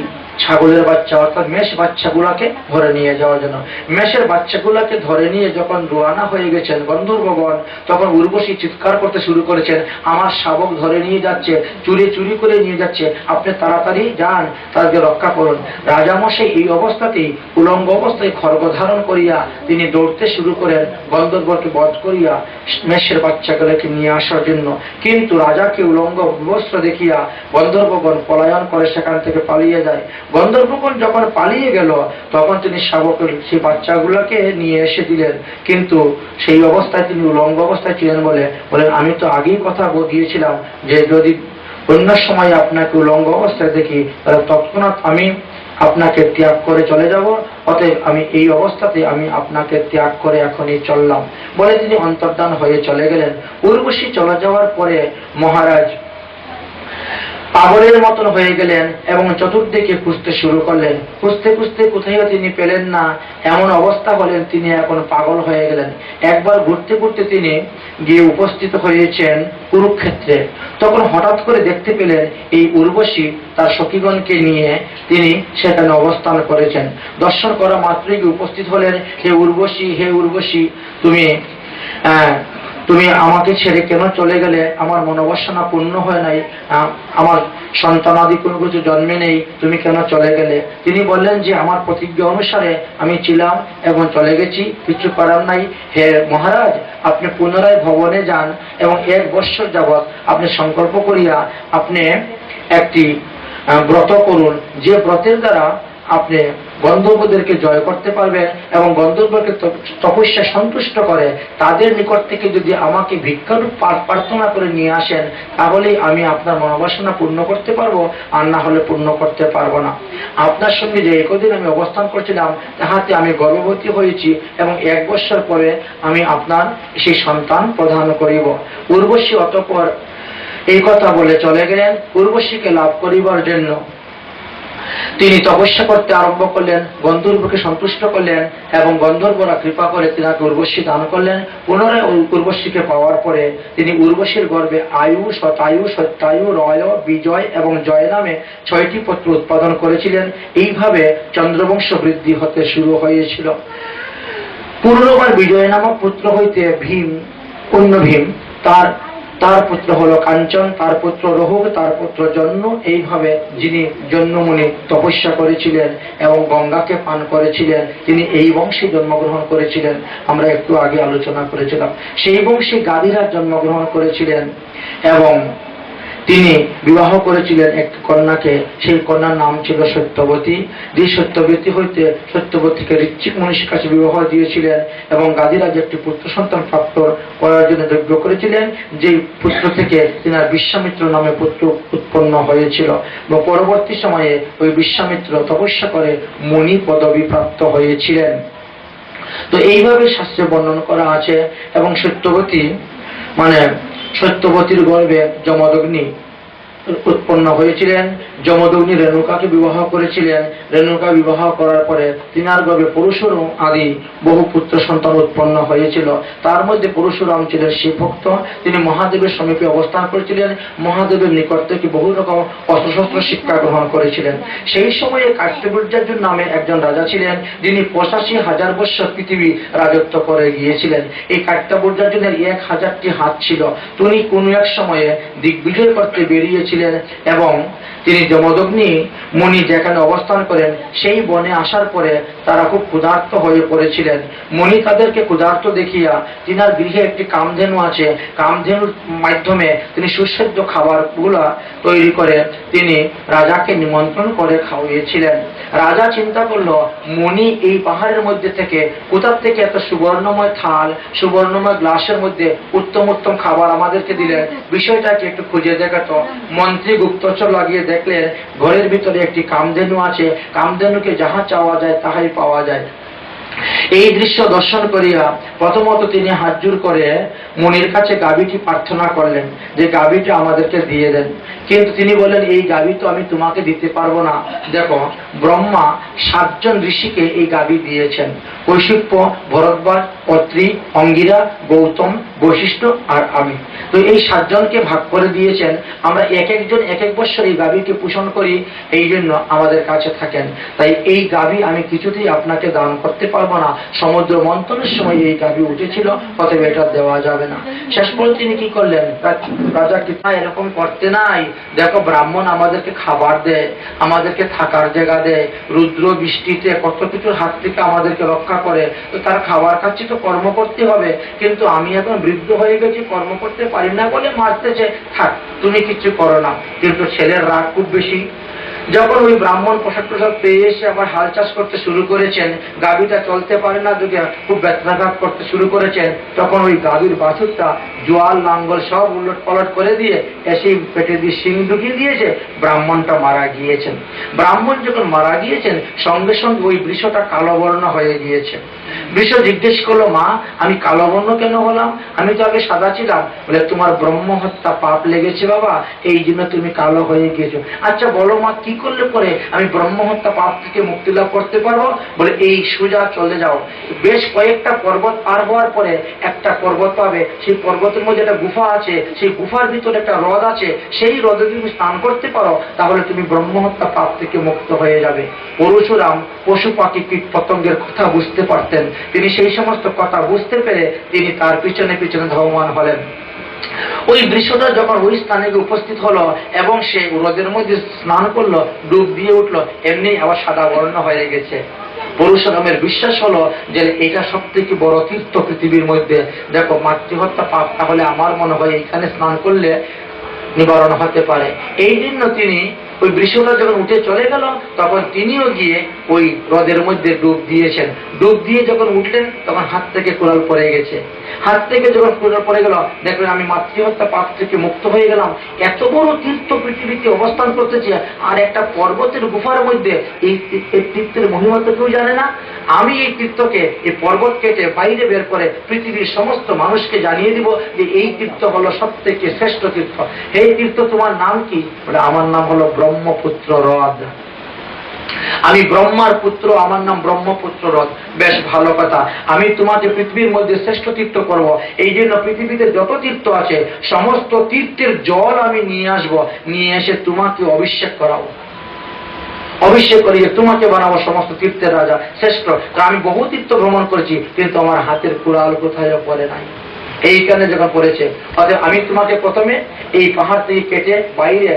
S1: ছাগলের বাচ্চা অর্থাৎ মেষ বাচ্চাগুলাকে ধরে নিয়ে যাওয়ার জন্য। মেষের বাচ্চাগুলাকে ধরে নিয়ে যখন রওনা হয়ে গেছেন গন্ধর্বগণ, তখন উর্বশী চিৎকার করতে শুরু করেছেন, আমার শাবক ধরে নিয়ে যাচ্ছে, চুরি চুরি করে নিয়ে যাচ্ছে, আপনি তাড়াতাড়ি যান, তাদেরকে রক্ষা করুন। রাজামশাই এই অবস্থাতেই উলঙ্গ অবস্থায় খড়গ ধারণ করিয়া তিনি দৌড়তে শুরু করেন গন্ধর্বকে বধ করিয়া মেষের বাচ্চাগুলোকে নিয়ে আসার জন্য। কিন্তু রাজাকে উলঙ্গ বস্ত্র দেখিয়া গন্ধর্বগণ পলায়ন করে সেখান থেকে পালিয়ে যায়। গন্ধর্বগণ যখন পালিয়ে গেল তখন তিনি শাবকের সেই বাচ্চাগুলোকে নিয়ে এসে দিলেন, কিন্তু সেই অবস্থায় তিনি উলঙ্গ অবস্থায় ছিলেন বলেন আমি তো আগেই কথা দিয়েছিলাম যে যদি অন্য সময় আপনাকে উলঙ্গ অবস্থায় দেখি তাহলে তৎক্ষণাৎ আমি আপনাকে ত্যাগ করে চলে যাব, অতএব আমি এই অবস্থাতে আমি আপনাকে ত্যাগ করে এখনই চললাম বলে তিনি অন্তর্ধান হয়ে চলে গেলেন। উর্বশী চলে যাওয়ার পরে মহারাজ পাগলের মতন হয়ে গেলেন এবং চতুর্দিকে খুঁজতে শুরু করলেন। খুঁজতে খুঁজতে কোথাও তিনি পেলেন না, এমন অবস্থা হলেন তিনি এখন পাগল হয়ে গেলেন। একবার ঘুরতে ঘুরতে তিনি গিয়ে উপস্থিত হয়েছেন কুরুক্ষেত্রে। তখন হঠাৎ করে দেখতে পেলেন এই উর্বশী তার সখীগণকে নিয়ে তিনি সেখানে অবস্থান করেছেন। দর্শন করা মাত্রই উপস্থিত হলেন, হে উর্বশী, হে উর্বশী, তুমি আমাকে ছেড়ে কেন চলে গেলে? আমার মনোবাসনা পূর্ণ হয় নাই, আমার সন্তানাদি কোনো কিছু জন্মে নেই, তুমি কেন চলে গেলে? তিনি বললেন যে আমার প্রতিজ্ঞা অনুসারে আমি ছিলাম এবং চলে গেছি, কিছু করার নাই। হে মহারাজ, আপনি পুনরায় ভবনে যান এবং 1 বৎসর যাবৎ আপনি সংকল্প করিয়া আপনি একটি ব্রত করুন, যে ব্রতের দ্বারা আপনি গন্ধর্বদেরকে জয় করতে পারবেন এবং গন্ধর্বকে তপস্যা সন্তুষ্ট করে তাদের নিকট থেকে যদি আমাকে ভিক্ষারূপ প্রার্থনা করে নিয়ে আসেন তাহলেই আমি আপনার মনোবাসনা পূর্ণ করতে পারবো, আর না হলে পূর্ণ করতে পারবো না। আপনার সঙ্গে যে একদিন আমি অবস্থান করছিলাম তাহাতে আমি গর্ভবতী হয়েছি এবং 1 বৎসর পরে আমি আপনার সেই সন্তান প্রদান করিব। উর্বশী অতঃপর এই কথা বলে চলে গেলেন। উর্বশীকে লাভ করিবার জন্য তিনি তপস্যা করতে আরম্ভ করলেন, গন্ধর্বকে সন্তুষ্ট করলেন এবং গন্ধর্বরা কৃপা করে তিনাকে উর্বশী দান করলেন। পুনরায় উর্বশীকে পাওয়ার পরে তিনি উর্বশীর গর্ভে আয়ু, শতায়ু, সত্যায়ু, রয়, বিজয় এবং জয় নামে 6টি পুত্র উৎপাদন করেছিলেন। এইভাবে চন্দ্রবংশ বৃদ্ধি হতে শুরু হয়েছিল। পুনর্বার বিজয় নামক পুত্র হইতে ভীম, অন্য ভীম, তার পুত্র হলো কাঞ্চন, তার পুত্র রহুক, তার পুত্র জন্য, এইভাবে যিনি জন্মমুনি তপস্যা করেছিলেন এবং গঙ্গাকে পান করেছিলেন তিনি এই বংশে জন্মগ্রহণ করেছিলেন। আমরা একটু আগে আলোচনা করেছিলাম সেই বংশে গাদিরাজ জন্মগ্রহণ করেছিলেন এবং তিনি বিবাহ করেছিলেন একটি কন্যাকে। সেই কন্যার নাম ছিল সত্যবতী। যে সত্যবতী হইতে সত্যবতীকে ঋত্বিক মনীষীর কাছে বিবাহ দিয়েছিলেন এবং গাদিরাজ একটি পুত্র সন্তান প্রাপ্ত করার জন্য যজ্ঞ করেছিলেন, যে পুত্র থেকে তিনার বিশ্বামিত্র নামে পুত্র উৎপন্ন হয়েছিল এবং পরবর্তী সময়ে ওই বিশ্বামিত্র তপস্যা করে মুনি পদবী প্রাপ্ত হয়েছিলেন। তো এইভাবে শাস্ত্রে বর্ণন করা আছে। এবং সত্যবতীর গর্ভে যমদগ্নি উৎপন্ন হয়েছিলেন। যমদগ্নি রেণুকাকে বিবাহ করেছিলেন। রেণুকা বিবাহ করার পরে তিনার গর্ভে পরশুরাম আদি বহু পুত্র সন্তান উৎপন্ন হয়েছিল। তার মধ্যে পরশুরাম ছিলেন শিবভক্ত। তিনি মহাদেবের সমীপে অবস্থান করেছিলেন। মহাদেবের নিকট থেকে বহু রকম অস্ত্রশস্ত্র শিক্ষা গ্রহণ করেছিলেন। সেই সময়ে কার্তিবর্যার্জুন নামে একজন রাজা ছিলেন, যিনি 85,000 বৎসর পৃথিবী রাজত্ব করে গিয়েছিলেন। এই কার্তিবর্যার্জুনের 1000টি হাত ছিল। তিনি কোন এক সময়ে দিগ্বিজয় করতে বেরিয়েছিলেন এবং তিনি যমদগ্নি মুনি যেখানে অবস্থান করেন সেই বনে আসার পরে তারা খুব ক্ষুধার্ত হয়ে পড়েছিলেন। মুনি তাদেরকে ক্ষুধার্ত দেখিয়া তিনার গৃহে একটি কামধেনু আছে, কামধেনুর মাধ্যমে তিনি সুস্বাদ্য খাবারগুলা তৈরি করে তিনি রাজাকে নিমন্ত্রণ করে খাওয়িয়েছিলেন। রাজা চিন্তা করলো, মণি এই পাহাড়ের মধ্যে থেকে কোথা থেকে এত সুবর্ণময় থাল, সুবর্ণময় গ্লাসের মধ্যে উত্তম উত্তম খাবার আমাদেরকে দিলে, বিষয়টাকে একটু খুঁজে দেখাতো। মন্ত্রী গুপ্তচর লাগিয়ে দেখলেন ঘরের ভিতরে একটি কামধেনু আছে, কামধেনুকে যাহা চাওয়া যায় তাহাই পাওয়া যায়। এই দৃশ্য দর্শন করিয়া প্রথমত তিনি হাত জোড় করে মুনির কাছে গাভীটি প্রার্থনা করলেন যে গাভীটি আমাদেরকে দিয়ে দেন। কিন্তু তিনি বললেন, এই গাভী তো আমি তোমাকে দিতে পারবো না। দেখো, ব্রহ্মা 7 জন ঋষিকে এই গাভী দিয়েছেন, কৈশিক্য, ভরদ্বাজ, অত্রি, অঙ্গিরা, গৌতম, বশিষ্ঠ আর আমি। তো এই 7 জনকে ভাগ করে দিয়েছেন। আমরা এক একজন এক এক বছর এই গাভীকে পোষণ করি, এই জন্য আমাদের কাছে থাকেন। তাই এই গাভী আমি কিছুতেই আপনাকে দান করতে পারবো না। সমুদ্র মন্থনের সময় এই গাভী উঠেছিল, অতএব এটা দেওয়া যাবে না। শেষ পর্যন্ত তিনি কি করলেন, রাজা কি এরকম করতে নাই? দেখো, ব্রাহ্মণ আমাদেরকে খাবার দেয়, আমাদেরকে থাকার জায়গা দেয়, রুদ্র বৃষ্টিতে কত কিছুর হাত থেকে আমাদেরকে রক্ষা করে। তো তার খাবার খাচ্ছি তো কর্ম করতে হবে, কিন্তু আমি এখন বৃদ্ধ হয়ে গেছি, কর্ম করতে পারি না বলে মারতেছে, থাক তুমি কিছু করো না। কিন্তু ছেলের রাগ খুব বেশি। যখন ওই ব্রাহ্মণ পোশাক টোশাক পেয়ে এসে আবার হাল চাষ করতে শুরু করেছেন, গাভীটা চলতে পারে না দেখে খুব ব্যথাঘাত করতে শুরু করেছেন, তখন ওই গাভীর বাছুরটা জোয়াল লাঙ্গল সব উলট পালট করে দিয়ে এসে পেটে দিয়ে শিং ঢুকিয়ে দিয়েছে, ব্রাহ্মণটা মারা গিয়েছেন। ব্রাহ্মণ যখন মারা গিয়েছেন, সঙ্গে সঙ্গে ওই বৃষটা কালো বর্ণ হয়ে গিয়েছে। বৃষ জিজ্ঞেস করলো, মা আমি কালো বর্ণ কেন হলাম? আমি তো আগে সাদা ছিলাম। বলে, তোমার ব্রহ্ম হত্যা পাপ লেগেছে বাবা, এই জন্য তুমি কালো হয়ে গিয়েছো। আচ্ছা বলো মা, কি করলে পরে আমি ব্রহ্ম হত্যা পাপ থেকে মুক্তি লাভ করতে পারবো? বলে, এই সোজা চলে যাও, বেশ কয়েকটা পর্বত পার হওয়ার পরে একটা পর্বত পাবে, সেই পর্বতের মধ্যে একটা গুফা আছে, সেই গুফার ভিতরে একটা হ্রদ আছে, সেই হ্রদে তুমি স্নান করতে পারো, তাহলে তুমি ব্রহ্ম হত্যা পাপ থেকে মুক্ত হয়ে যাবে। পরশুরাম পশু পাখি কীট পতঙ্গের কথা বুঝতে পারতেন। তিনি সেই সমস্ত কথা বুঝতে পেরে তিনি তার পিছনে পিছনে ধাবমান হলেন। ওই বৃষটা যখন ওই স্থানে উপস্থিত হলো এবং সে হ্রদের মধ্যে স্নান করলো, ডুব দিয়ে উঠলো, এমনি আবার সাদা বর্ণ হয়ে গেছে। পরশুরামের বিশ্বাস হলো যে এটা সব থেকে বড় তীর্থ পৃথিবীর মধ্যে। দেখো, মাতৃহত্যা পাপ তাহলে আমার মনে হয় এখানে স্নান করলে নিবারণ হতে পারে। এই জন্য তিনি ওই বৃষটা যখন উঠে চলে গেল, তখন তিনিও গিয়ে ওই হ্রদের মধ্যে ডুব দিয়েছেন। ডুব দিয়ে যখন উঠলেন, তখন হাত থেকে কুড়াল পড়ে গেছে। হাত থেকে যখন কুড়াল পড়ে গেল, দেখলেন আমি মাতৃহত্যা পাপ থেকে মুক্ত হয়ে গেলাম। এত বড় তীর্থ পৃথিবীতে অবস্থান করতেছে, আর একটা পর্বতের গুফার মধ্যে এই তীর্থের মহিমা তো কেউ জানে না। আমি এই তীর্থকে, এই পর্বত কেটে বাইরে বের করে পৃথিবীর সমস্ত মানুষকে জানিয়ে দিব যে এই তীর্থ হলো সব থেকে শ্রেষ্ঠ তীর্থ। এই তীর্থ তোমার নাম কি? বলে, আমার নাম হলো ব্রহ্মপুত্র হ্রদ। আমি ব্রহ্মার পুত্র, আমার নাম ব্রহ্মপুত্র হ্রদ। বেশ ভালো কথা, আমি তোমাকে পৃথিবীর মধ্যে শ্রেষ্ঠ তীর্থ করব। এই জন্য পৃথিবীতে যত তীর্থ আছে সমস্ত তীর্থের জল আমি নিয়ে আসবো, নিয়ে এসে তোমাকে অভিষেক করাবো, অভিষেক করিয়ে তোমাকে বানাবো সমস্ত তীর্থের রাজা, শ্রেষ্ঠ। আমি বহু তীর্থ ভ্রমণ করেছি, কিন্তু আমার হাতের কুড়াল কোথায় পড়ে নাই, এইখানে যখন পড়েছে। অতএব আমি তোমাকে প্রথমে এই পাহাড় থেকে কেটে বাইরে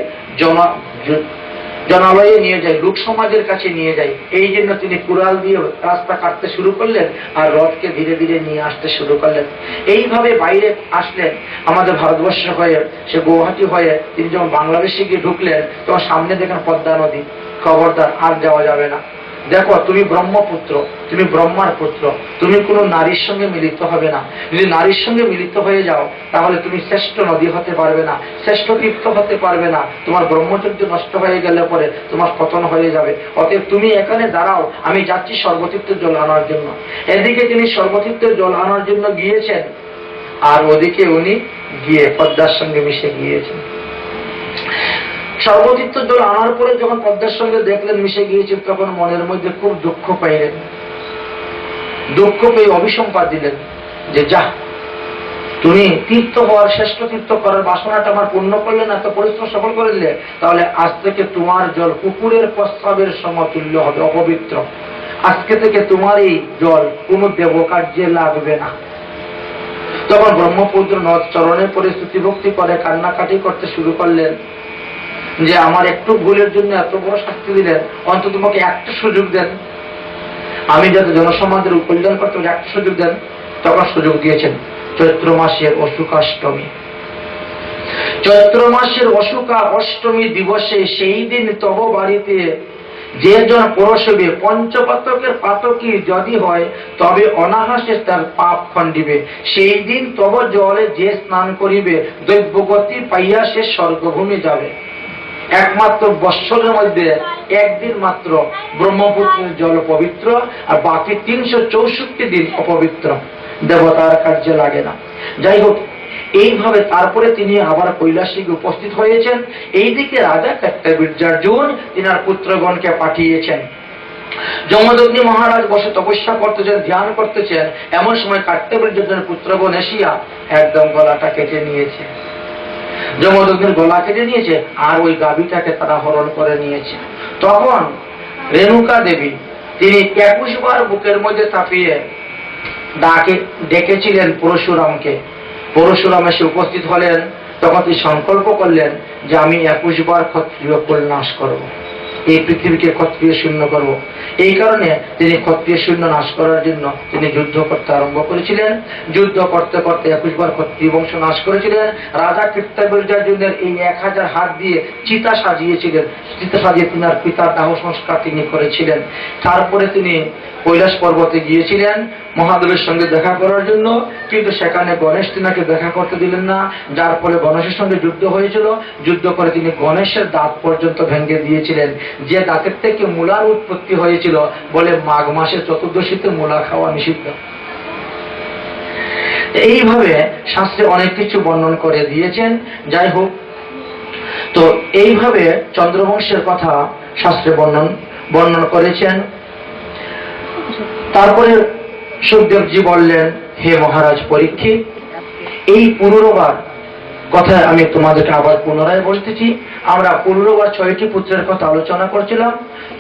S1: জনালয়ে নিয়ে যাই, লোক সমাজের কাছে নিয়ে যাই। এই জন্য তিনি কুড়াল দিয়ে রাস্তা কাটতে শুরু করলেন আর রথকে ধীরে ধীরে নিয়ে আসতে শুরু করলেন। এইভাবে বাইরে আসলেন আমাদের ভারতবর্ষ হয়ে, সে গুয়াহাটি হয়ে তিনি যখন বাংলাদেশে গিয়ে ঢুকলেন, তখন সামনে দেখেন পদ্মা নদী। খবরদার, আর যাওয়া যাবে না। দেখো, তুমি ব্রহ্মপুত্র, তুমি ব্রহ্মার পুত্র, তুমি কোনো নারীর সঙ্গে মিলিত হবে না। যদি নারীর সঙ্গে মিলিত হয়ে যাও, তাহলে তুমি শ্রেষ্ঠ নদী হতে পারবে না, শ্রেষ্ঠ তীর্থ হতে পারবে না। তোমার ব্রহ্মচর্য নষ্ট হয়ে গেলে পরে তোমার পতন হয়ে যাবে। অতএব তুমি এখানে দাঁড়াও, আমি যাচ্ছি সর্বতীর্থের জল আনার জন্য। এদিকে তিনি সর্বতীর্থের জল আনার জন্য গিয়েছেন, আর ওদিকে উনি গিয়ে পদ্মার সঙ্গে মিশে গিয়েছেন। সর্বতীর্থ জল আনার পরে যখন পদ্মার সঙ্গে দেখলেন মিশে গিয়েছে, তখন মনের মধ্যে খুব দুঃখ পাইলেন। দুঃখ পেয়ে অভিসম্পাদ দিলেন যে, যা, তুমি তীর্থ হওয়ার, শ্রেষ্ঠ তীর্থ করার বাসনাটা আমার পূর্ণ করলে না, এত পরিশ্রম সফল করে দিলে, তাহলে আজ থেকে তোমার জল কুকুরের প্রস্রাবের সমতুল্য হবে, অপবিত্র। আজকে থেকে তোমার এই জল কোনো দেবকার্যে লাগবে না। তখন ব্রহ্মপুত্র নদ চরণে পরে স্তুতি ভক্তি করে কান্নাকাটি করতে শুরু করলেন যে, আমার একটু ভুলের জন্য এত বড় শাস্তি দিলেন, অন্তত তোমাকে একটা সুযোগ দেন, আমি যাতে জনসমাজের কল্যাণ করতে একটা সুযোগ দেন। তখন সুযোগ দিয়েছেন চৈত্র মাসের অশুকাষ্টমী। চৈত্র মাসের অশুকা অষ্টমী দিবসে সেই দিন তব বাড়িতে যে জন পরশবে পঞ্চপাতকের পাতকী যদি হয়, তবে অনাহাসে তার পাপ খণ্ডিবে। সেই দিন তব জলে যে স্নান করিবে, দৈব্যগতি পাইয়া সে স্বর্গভূমি যাবে। একমাত্র বৎসরের মধ্যে একদিন মাত্র ব্রহ্মপুত্রের জল পবিত্র, আর বাকি 364 দিন অপবিত্র, দেবতার কার্যে লাগে না। যাই হোক, এইভাবে তারপরে তিনি আবার কৈলাসে উপস্থিত হয়েছেন। এইদিকে রাজা কার্তবীর্যার্জুন তিনার পুত্রগণকে পাঠিয়েছেন। যমদগ্নি মহারাজ বসে তপস্যা করতেছেন, ধ্যান করতেছেন। এমন সময় কার্তবীর্যার্জুনের পুত্রগণ এসিয়া একদম গলাটা কেটে নিয়েছে। যমদগ্নির গলা কেটে নিয়েছে, আর ওই গাভীটাকে তারা হরণ করে নিয়েছে। তখন রেণুকা দেবী তিনি 21 বার বুকের মধ্যে চাপিয়ে ডেকেছিলেন পরশুরামকে। পরশুরাম এসে উপস্থিত হলেন। তখন তিনি সংকল্প করলেন যে আমি 21 বার ক্ষত্রিয় কুল নাশ করব, এই পৃথিবীকে ক্ষত্রিয় শূন্য করব। এই কারণে তিনি ক্ষত্রিয় শূন্য নাশ করার জন্য তিনি যুদ্ধ করতে আরম্ভ করেছিলেন। যুদ্ধ করতে করতে 21 বার ক্ষত্রিয় বংশ নাশ করেছিলেন। রাজা কার্তবীর্যার্জুনের এই 1000 হাত দিয়ে চিতা সাজিয়েছিলেন। চিতা সাজিয়ে তিনার পিতার দাহ সংস্কার তিনি করেছিলেন। তারপরে তিনি কৈলাস পর্বতে গিয়েছিলেন মহাদেবের সঙ্গে দেখা করার জন্য, কিন্তু সেখানে গণেশ তিনাকে দেখা করতে দিলেন না, যার ফলে গণেশের সঙ্গে যুদ্ধ হয়েছিল। যুদ্ধ করে তিনি গণেশের দাঁত পর্যন্ত ভেঙে দিয়েছিলেন, যে দাঁতের থেকে মূলার উৎপত্তি হয়েছিল বলে মাঘ মাসের চতুর্দশীতে মূলা খাওয়া নিষিদ্ধ। এইভাবে শাস্ত্রে অনেক কিছু বর্ণন করে দিয়েছেন। যাই হোক, তো এইভাবে চন্দ্রবংশের কথা শাস্ত্রে বর্ণন করেছেন। তারপরে সুখদেবজি বললেন, হে মহারাজ পরীক্ষিত, এই পুনরবার কথা আমি তোমাদেরকে আবার পুনরায় বলতেছি। আমরা পুনরবার 6টি পুত্রের কথা আলোচনা করছিলাম।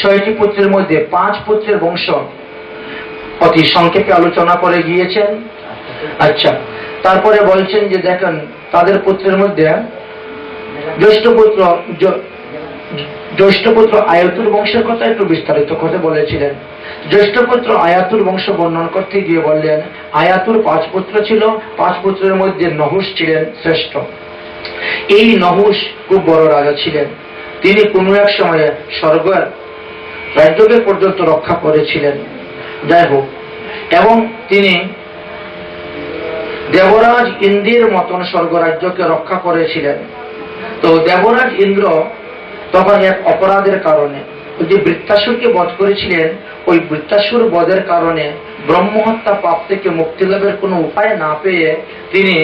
S1: 6টি পুত্রের মধ্যে 5 পুত্রের বংশ অতি সংক্ষেপে আলোচনা করে গিয়েছেন। আচ্ছা, তারপরে বলছেন যে দেখেন তাদের পুত্রের মধ্যে জ্যেষ্ঠ পুত্র আয়াতুর বংশের কথা একটু বিস্তারিত করে বলেছিলেন। জ্যেষ্ঠ পুত্র আয়াতুর বংশ বর্ণন করতে গিয়ে বললেন, আয়াতুর 5 পুত্র ছিল। 5 পুত্রের মধ্যে নহুষ ছিলেন শ্রেষ্ঠ। এই নহুষ খুব বড় রাজা ছিলেন। তিনি কোনো এক সময়ে স্বর্গের রাজ্যকে পর্যন্ত রক্ষা করেছিলেন। যাই হোক, এবং তিনি দেবরাজ ইন্দ্রের মতন স্বর্গরাজ্যকে রক্ষা করেছিলেন। তো দেবরাজ ইন্দ্র তখন এক অপরাধের কারণে যে বৃত্তাসুরকে বধ করেছিলেন, ওই বৃত্তাসুর বধের কারণে ব্রহ্মহত্যা পাপ থেকে মুক্তি লাভের কোনো উপায় না পেয়ে তিনি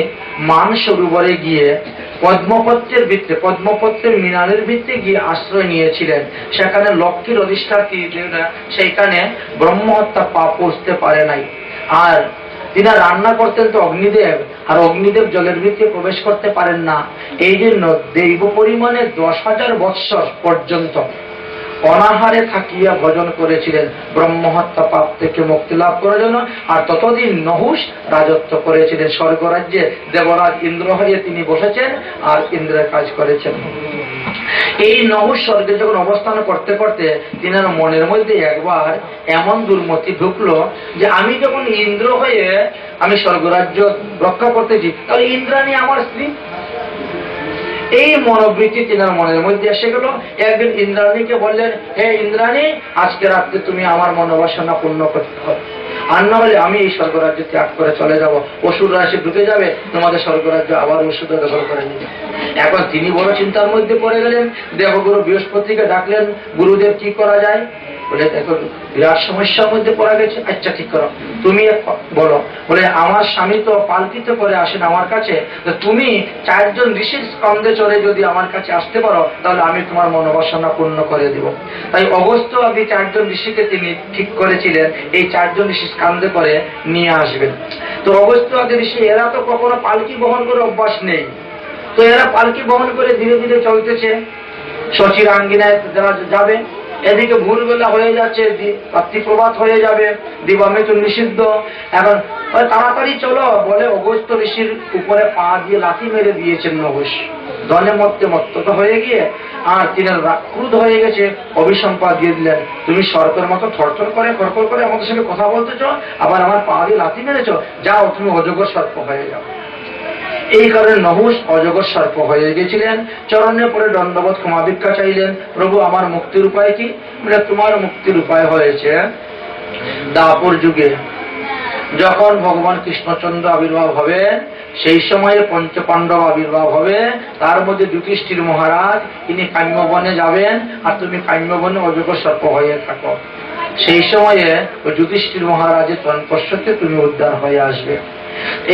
S1: মানসরোবরে গিয়ে পদ্মপত্রের মিনারের ভিতরে গিয়ে আশ্রয় নিয়েছিলেন। সেখানে লক্ষ্মীর অধিষ্ঠাত্রী সেইখানে ব্রহ্মহত্যা পাপ পৌঁছতে পারে নাই। আর তিনি রান্না করতেন তো অগ্নিদেব, আর অগ্নিদেব জলের ভিতরে প্রবেশ করতে পারেন না। এই জন্য দৈব পরিমাণে 10,000 বৎসর পর্যন্ত অনাহারে থাকিয়া ভজন করেছিলেন ব্রহ্মহত্যা পাপ থেকে মুক্তি লাভ করার জন্য। আর ততদিন নহুষ রাজত্ব করেছিলেন স্বর্গরাজ্যে। দেবরাজ ইন্দ্র হয়ে তিনি বসেছেন আর ইন্দ্রের কাজ করেছেন। এই নহুষ স্বর্গে যখন অবস্থান করতে করতে তিনার মনের মধ্যে একবার এমন দুর্মতি ঢুকলো যে আমি যখন ইন্দ্র হয়ে আমি স্বর্গরাজ্য রক্ষা করতেছি, তাহলে ইন্দ্রাণী আমার স্ত্রী। এই মনোবৃত্তি তিনার মনের মধ্যে এসে গেল। একদিন ইন্দ্রাণীকে বললেন, হে ইন্দ্রাণী, আজকে রাত্রে তুমি আমার মনোবাসনা পূর্ণ করতে হবে, আর না হলে আমি এই স্বর্গরাজ্য ত্যাগ করে চলে যাব। অসুররা এসে ঢুকে যাবে, তোমাদের স্বর্গরাজ্য আবার অসুররা দখল করে নেবে। এখন তিনি বড় চিন্তার মধ্যে পড়ে গেলেন। দেবগুরু বৃহস্পতিকে ডাকলেন, গুরুদেব কি করা যায়? বলে দেখো বিরাট সমস্যার মধ্যে পড়া গেছে। আচ্ছা ঠিক করো, তুমি বলো। বলে আমার স্বামী তো পালকিতে করে আসেন আমার কাছে, তুমি 4 জন ঋষির স্কন্ধে চড়ে যদি আমার কাছে আসতে পারো, তাহলে আমি তোমার মনোবাসনা পূর্ণ করে দিব। তাই অগস্ত্য আদি 4 জন ঋষিকে তিনি ঠিক করেছিলেন এই 4 জন ঋষি স্কন্ধে করে নিয়ে আসবেন। তো অগস্ত্য আদি ঋষি এরা তো কখনো পালকি বহন করে অভ্যাস নেই, তো এরা পালকি বহন করে ধীরে ধীরে চলতেছে। শচীর আঙ্গিনায় যারা যাবে, এদিকে ভোরবেলা হয়ে যাচ্ছে, রাত্রিপ্রভাত হয়ে যাবে, দিবামৃত্যু নিষিদ্ধ। এখন তাড়াতাড়ি চলো বলে অগস্ত্য ঋষির উপরে পা দিয়ে লাথি মেরে দিয়েছেন নহুষ। দলে মত্ত হয়ে গিয়ে আর তিনি ক্রুদ্ধ হয়ে গেছে, অভিসম্পা দিয়ে দিলেন, তুমি সর্পের মতো থরথর করে খড়খড় করে আমাদের সঙ্গে কথা বলতেছ, আবার আমার পা দিয়ে লাথি মেরেছ, যাও তুমি অজগর সর্প হয়ে যাও। এই কারণে নহুষ অজগর সর্প হয়ে গেছিলেন। চরণে পরে দণ্ডবোধ ক্ষমা ভিক্ষা চাইলেন, প্রভু আমার মুক্তির উপায় কি? বলে তোমার মুক্তির উপায় হয়েছে দাপর যুগে যখন ভগবান কৃষ্ণচন্দ্র আবির্ভাব হবেন, সেই সময়ে পঞ্চপাণ্ডব আবির্ভাব হবে, তার মধ্যে যুধিষ্ঠির মহারাজ তিনি কাম্যবনে যাবেন, আর তুমি কাম্যবনে অজগর সর্প হয়ে থাকো। সেই সময়ে ওই যুধিষ্ঠির মহারাজের তৎপর্শতে তুমি উদ্ধার হয়ে আসবে।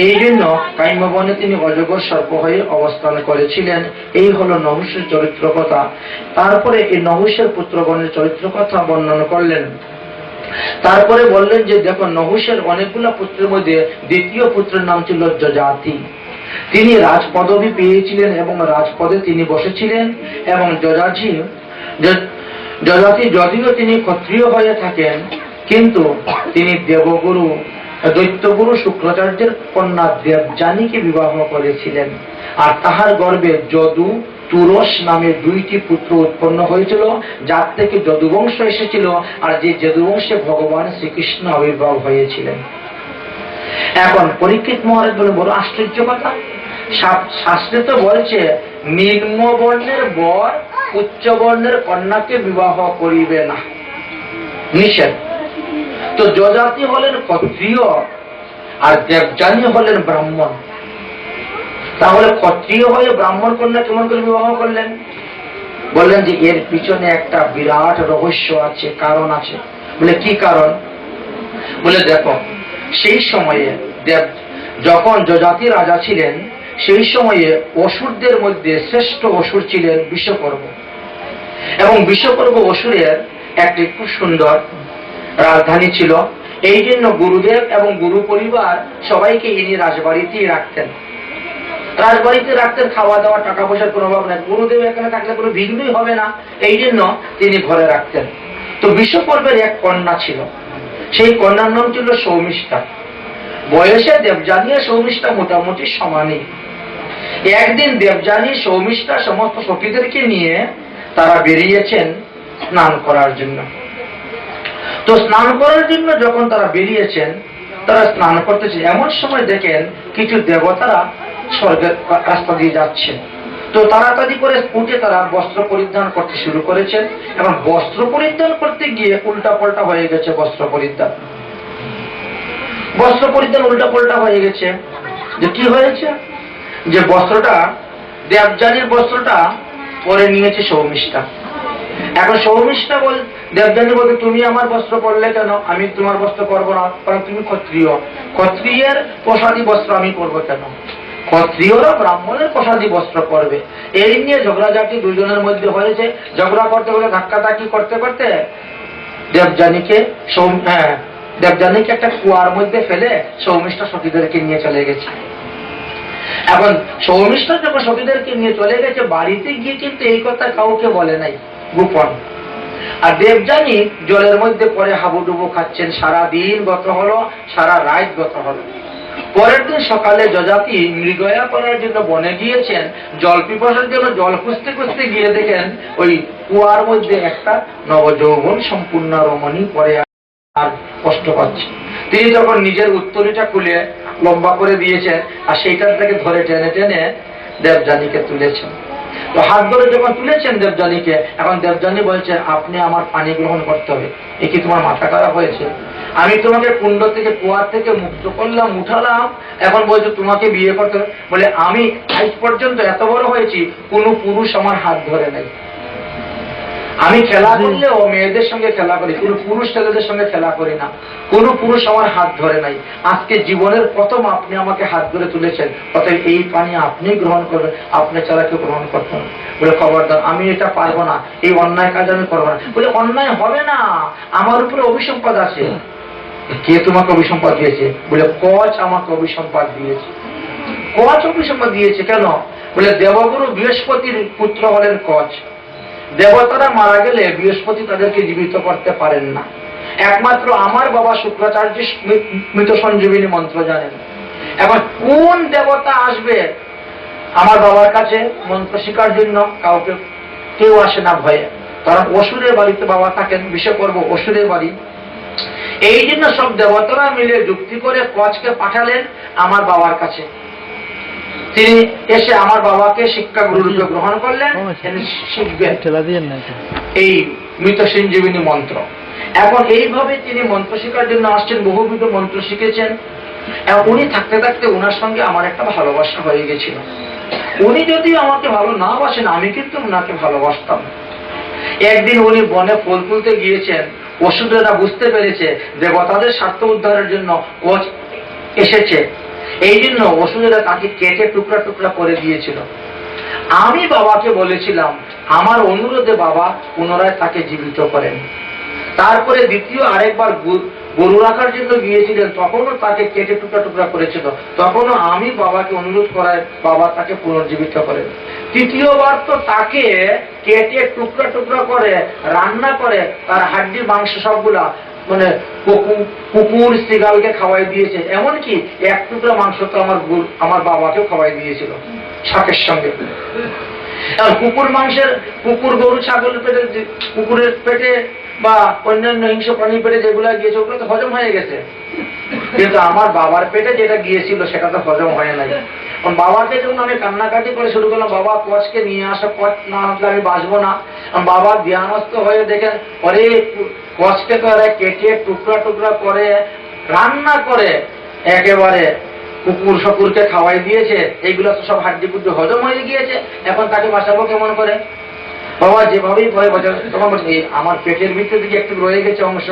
S1: এই জন্য কাম্যবনে তিনি অজগর সর্প হয়ে অবস্থান করেছিলেন। এই হলো নহুষের চরিত্র কথা। তারপরে এই নহুষের পুত্রগণের চরিত্র কথা বর্ণনা করলেন। তারপরে বললেন যে দেখো, নহুষের অনেকগুলো পুত্রের মধ্যে দ্বিতীয় পুত্রের নাম ছিল যজাতি। তিনি রাজপদবী পেয়েছিলেন এবং রাজপদে তিনি বসেছিলেন। এবং যজাতি যদিও তিনি ক্ষত্রিয় হয়ে থাকেন, কিন্তু তিনি দেবগুরু দৈত্যগুরু শুক্রাচার্যের কন্যা দেবযানীকে বিবাহ করেছিলেন। আর তাহার গর্ভে যদু তুরস নামে দুইটি পুত্র উৎপন্ন হয়েছিল, যার থেকে যদুবংশ এসেছিল, আর যে যদুবংশে ভগবান শ্রীকৃষ্ণ আবির্ভাব হয়েছিলেন। এখন পরীক্ষিত মহারাজ বলে, বড় আশ্চর্য কথা, শাস্ত্রে তো বলছে নিম্ন বর্ণের বর উচ্চ বর্ণের কন্যাকে বিবাহ করিবে না, নিষেধ। তো যজাতি হলেন ক্ষত্রিয় আর দেবযানী হলেন ব্রাহ্মণ, তাহলে ক্ষত্রিয় হয়ে ব্রাহ্মণ কন্যা কেমন করে বিবাহ করলেন? বললেন যে এর পিছনে একটা বিরাট রহস্য আছে, কারণ আছে। বলে কি কারণ? বলে দেখো, সেই সময়ে যখন যজাতি রাজা ছিলেন, সেই সময়ে অসুরদের মধ্যে শ্রেষ্ঠ অসুর ছিলেন বিশ্বকর্ম। এবং বিশ্বকর্ম অসুরের একটি খুব সুন্দর রাজধানী ছিল। এই জন্য গুরুদেব এবং গুরু পরিবার সবাইকে ইনি রাজবাড়িতেই রাখতেন। রাজবাড়িতে রাখতেন, খাওয়া দাওয়া টাকা পয়সার কোনো অভাব নেই। গুরুদেব এখানে থাকলে কোনো বিঘ্নই হবে না, এই জন্য তিনি ঘরে রাখতেন। তো বিশ্বকর্মের এক কন্যা ছিল, সেই কন্যার নাম ছিল সৌমিষ্ঠা। বয়সে দেবযানী আর সৌমিষ্ঠা মোটামুটি সমানই। একদিন দেবযানী সৌমিষ্ঠা সমস্ত সখীদেরকে নিয়ে তারা বেরিয়েছেন স্নান করার জন্য। তো স্নান করার জন্য যখন তারা বেরিয়েছেন, তারা স্নান করতেছে, এমন সময় দেখেন কিছু দেবতারা স্বর্গের রাস্তা দিয়ে যাচ্ছে। তো তাড়াতাড়ি করে উঠে তারা বস্ত্র পরিধান করতে শুরু করেছেন। এবং বস্ত্র পরিধান করতে গিয়ে উল্টা পাল্টা হয়ে গেছে বস্ত্র পরিধান উল্টা পাল্টা হয়ে গেছে। যে কি হয়েছে? যে বস্ত্রটা দেবযানীর বস্ত্রটা পরে নিয়েছে সৌমিষ্ঠা। এখন সৌমিষ্ঠা দেবযানী বলতে, তুমি আমার বস্ত্র পরলে কেন? আমি তোমার বস্ত্র পরবো না, কারণ তুমি ক্ষত্রিয়। ক্ষত্রিয়ের পোশাদি বস্ত্র আমি পরবো কেন? ক্ষত্রিয়রা ব্রাহ্মণের পোশাদি বস্ত্র পরবে। এই নিয়ে ঝগড়াঝাটি দুজনের মধ্যে হয়েছে। ঝগড়া করতে করতে ধাক্কাধাক্কি করতে করতে দেবযানীকে একটা কুয়ার মধ্যে ফেলে সৌমিষ্ঠা সখীদেরকে নিয়ে চলে গেছে। এখন সৌমিষ্ঠা যখন সখীদেরকে নিয়ে চলে গেছে, বাড়িতে গিয়ে কিন্তু এই কথা কাউকে বলে নাই, গোপন। আর দেবযানী জলের মধ্যে পরে হাবুডুবু খাচ্ছেন। সারা দিন গত হলো, সারা রাত গত হলো। পরের দিন সকালে যজাতি মৃগয়া করার জন্য বনে গিয়েছেন, জল পিপাসার জন্য জল খুঁজতে খুঁজতে গিয়ে দেখেন ওই কুয়ার মধ্যে একটা নবযৌবন সম্পূর্ণ রমণী পরে আর কষ্ট পাচ্ছে। তিনি যখন নিজের উত্তরীটা খুলে লম্বা করে দিয়েছেন, আর সেইটার থেকে ধরে টেনে টেনে দেবযানীকে তুলেছেন। তো হাত ধরে যখন তুলেছেন দেবযানীকে, এখন দেবযানী বলছে, আপনি আমার পানি গ্রহণ করতে হবে। এ কি তোমার মাথা খারাপ হয়েছে? আমি তোমাকে কুণ্ড থেকে কুয়ার থেকে মুক্ত করলাম, উঠালাম, এখন বলছো তোমাকে বিয়ে করতে হবে। বলে, আমি আজ পর্যন্ত এত বড় হয়েছি, কোনো পুরুষ আমার হাত ধরে নাই। আমি খেলা করলে ও মেয়েদের সঙ্গে খেলা করি, কোনো পুরুষ ছেলেদের সঙ্গে খেলা করি না। কোনো পুরুষ আমার হাত ধরে নাই। আজকে জীবনের প্রথম আপনি আমাকে হাত ধরে তুলেছেন, অতএব এই পানি আপনি গ্রহণ করবেন, আপনি ছাড়া কেউ গ্রহণ করতেন। বলে, খবরদার, আমি এটা পারবো না, এই অন্যায় কাজ আমি করবো না। বলে, অন্যায় হবে না, আমার উপরে অভিসম্পাদ আছে। কে তোমাকে অভিসম্পাদ দিয়েছে? বলে, কচ আমাকে অভিসম্পাদ দিয়েছে। কচ অভিসম্পাদ দিয়েছে কেন? বলে, দেবগুরু বৃহস্পতির পুত্র হলেন কচ। দেবতারা মারা গেলে বৃহস্পতি তাদেরকে জীবিত করতে পারেন না। একমাত্র আমার বাবা শুক্রাচার্য মৃত সঞ্জীবিনী মন্ত্র জানেন। এখন কোন দেবতা আসবে আমার বাবার কাছে মন্ত্র শিকার জন্য? কেউ আসে না ভয়ে, কারণ অসুরের বাড়িতে বাবা থাকেন, বিশ্বকর্ম অসুরের বাড়ি। এই জন্য সব দেবতারা মিলে যুক্তি করে কচকে পাঠালেন আমার বাবার কাছে। তিনি এসে আমার বাবাকে শিক্ষা গুরুরূপে গ্রহণ করলেন, তিনি শিখবেন এই মৃত সঞ্জীবিনী মন্ত্র। এখন এইভাবে তিনি মন্ত্র শেখার জন্য আসছেন, বহুবিধ মন্ত্র শিখেছেন। উনি থাকতে থাকতে ওনার সঙ্গে আমার একটা ভালোবাসা হয়ে গেছিল। উনি যদি আমাকে ভালো না বাসেন, আমি কিন্তু ওনাকে ভালোবাসতাম। একদিন উনি বনে ফল তুলতে গিয়েছেন, অসুরেরা বুঝতে পেরেছে দেবতাদের স্বার্থ উদ্ধারের জন্য কোচ এসেছে, এই জন্য অসুরেরা তাকে কেটে টুকরা টুকরা করে দিয়েছিল। আমি বাবাকে বলেছিলাম আমার অনুরোধে বাবা পুনরায় তাকে জীবিত করেন। তারপরে দ্বিতীয় আরেকবার গরু রাখার জন্য গিয়েছিলেন, তখনও তাকে কেটে টুকরা টুকরা করেছিল, তখনও আমি বাবাকে অনুরোধ করায় বাবা তাকে পুনর্জীবিত করেন। তৃতীয়বার তো তাকে কেটে টুকরা টুকরা করে রান্না করে তার হাড্ডি মাংস সবগুলা মানে কুকুর শ্রীগালকে খাওয়াই দিয়েছে। এমনকি এক টুকরা মাংস তো আমার বাবাকেও খাওয়াই দিয়েছিল শাকের সঙ্গে। কুকুর গরু ছাগলের পেটে, কুকুরের পেটে বা অন্যান্য হিংস্র প্রাণীর পেটে যেগুলো গিয়েছে ওগুলো তো হজম হয়ে গেছে, কিন্তু আমার বাবার পেটে যেটা গিয়েছিল সেটা তো হজম হয় নাই। বাবাকে যখন আমি কান্নাকাটি করে শুরু করলাম, বাবা কচকে নিয়ে আসা, কচ না আসলে আমি বাঁচবো না। বাবা জ্ঞানস্থ হয়ে দেখেন পরে কচকে তো কেটে টুকরা টুকরা করে রান্না করে একেবারে কুকুর শকুরকে খাওয়াই দিয়েছে। এইগুলো তো সব হাড্ডি পুড্ডি হজম হয়ে গিয়েছে, এখন তাকে বাঁচাবো কেমন করে? বাবা যেভাবেই ভয় বাঁচাবে, তখন বলছে আমার পেটের ভিতরে দিকে একটু রয়ে গেছে অংশ,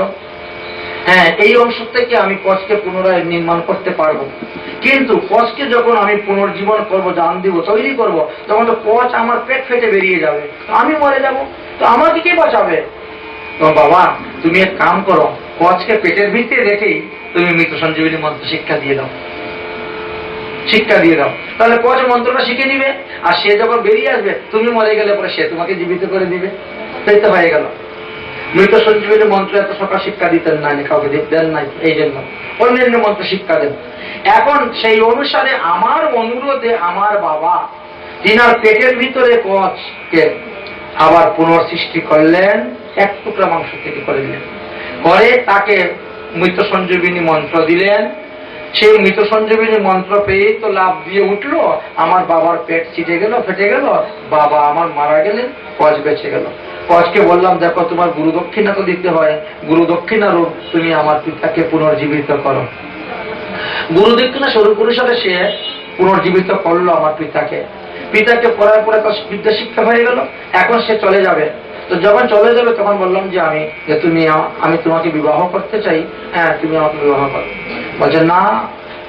S1: হ্যাঁ এই অংশ থেকে আমি কচকে পুনরায় নির্মাণ করতে পারবো। কিন্তু কচকে যখন আমি পুনর্জীবন করবো, জান দিব, তৈরি করবো, তখন তো কচ আমার পেট ফেটে বেরিয়ে যাবে, আমি মরে যাব, তো আমাকে কে বাঁচাবে? তো বাবা তুমি এক কাম করো, কচকে পেটের ভিতরে রেখেই তুমি মৃত সঞ্জীবিনী মন্ত্র শিক্ষা দিয়ে দাও, তাহলে কচ মন্ত্রটা শিখে নিবে, আর সে যখন বেরিয়ে আসবে তুমি মরে গেলে পরে সে তোমাকে জীবিত করে দিবে। তাই তো হয়ে গেল। মৃত সঞ্জীবিনী মন্ত্র এত সকাল শিক্ষা দিতেন না, কাউকে দেন নাই, এই জন্য অন্যান্য মন্ত্র শিক্ষা দেন। এখন সেই অনুসারে আমার অনুরোধে আমার বাবা তিনার পেটের ভিতরে কচকে আবার পুনঃসৃষ্টি করলেন, এক টুকরা মাংস থেকে করে দিলেন, করে তাকে মৃত সঞ্জীবিনী মন্ত্র দিলেন। সেই মৃত সঞ্জীবিনী মন্ত্র পেয়ে তো লাভ দিয়ে উঠলো, আমার বাবার পেট ছিটে গেল, ফেটে গেল, বাবা আমার মারা গেলেন, কচ বেঁচে গেল। কচকে বললাম দেখো তোমার গুরু দক্ষিণা তো দিতে হয়, গুরু দক্ষিণা রূপ তুমি আমার পিতাকে পুনর্জীবিত করো। গুরু দক্ষিণা স্বরূপ হিসাবে সে পুনর্জীবিত করলো আমার পিতাকে করার পরে তার বিদ্যা শিক্ষা হয়ে গেল। এখন সে চলে যাবে, তো যখন চলে যাবে তখন বললাম যে আমি তোমাকে বিবাহ করতে চাই, হ্যাঁ তুমি আমাকে বিবাহ করো। বলছে না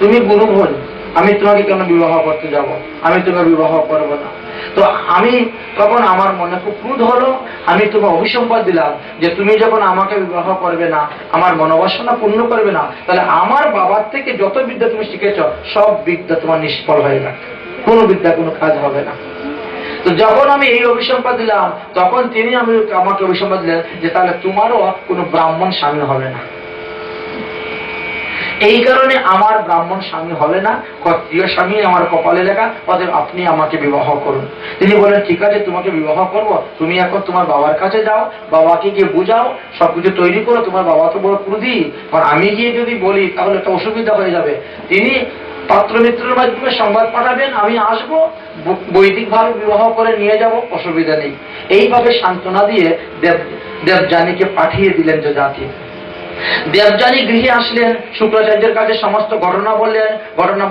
S1: তুমি গুরু ভোজ, আমি তোমাকে কেন বিবাহ করতে যাব, আমি তোমাকে বিবাহ করবো না। তো আমি তখন আমার মনে খুব ক্রোধ হলো, আমি তোমাকে অভিসম্পাদ দিলাম যে তুমি যখন আমাকে বিবাহ করবে না, আমার মনোবাসনা পূর্ণ করবে না, তাহলে আমার বাবার থেকে যত বিদ্যা তুমি শিখেছ সব বিদ্যা তোমার নিষ্ফল হয়ে যাবে, কোনো বিদ্যা কোনো কাজ হবে না। তো যখন আমি এই অভিসম্পাদ দিলাম তখন তিনি আমাকে অভিসম্পাদ দিলেন যে তাহলে তোমারও কোনো ব্রাহ্মণ স্বামী হবে না। এই কারণে আমার ব্রাহ্মণ স্বামী হবে না, ক্ষত্রিয় স্বামী আমার কপালে লেখা, অতএব আপনি আমাকে বিবাহ করুন। তিনি বলেন ঠিক আছে তোমাকে বিবাহ করব, তুমি এখন তোমার বাবার কাছে যাও, বাবাকে গিয়ে বুঝাও, সবকিছু তৈরি করো, তোমার বাবা তো বড় ক্রোধী, আর আমি গিয়ে যদি বলি তাহলে একটা অসুবিধা হয়ে যাবে। তিনি পাত্র মিত্রের মাধ্যমে সংবাদ পাঠাবেন, আমি আসবো, বৈদিক ভাবে বিবাহ করে নিয়ে যাব, অসুবিধা নেই। এইভাবে সান্ত্বনা দিয়ে দেবযানীকে পাঠিয়ে দিলেন যে জাতি। দেবযানী গৃহে আসলেন, শুক্রাচার্যের কাছে সমস্ত ঘটনা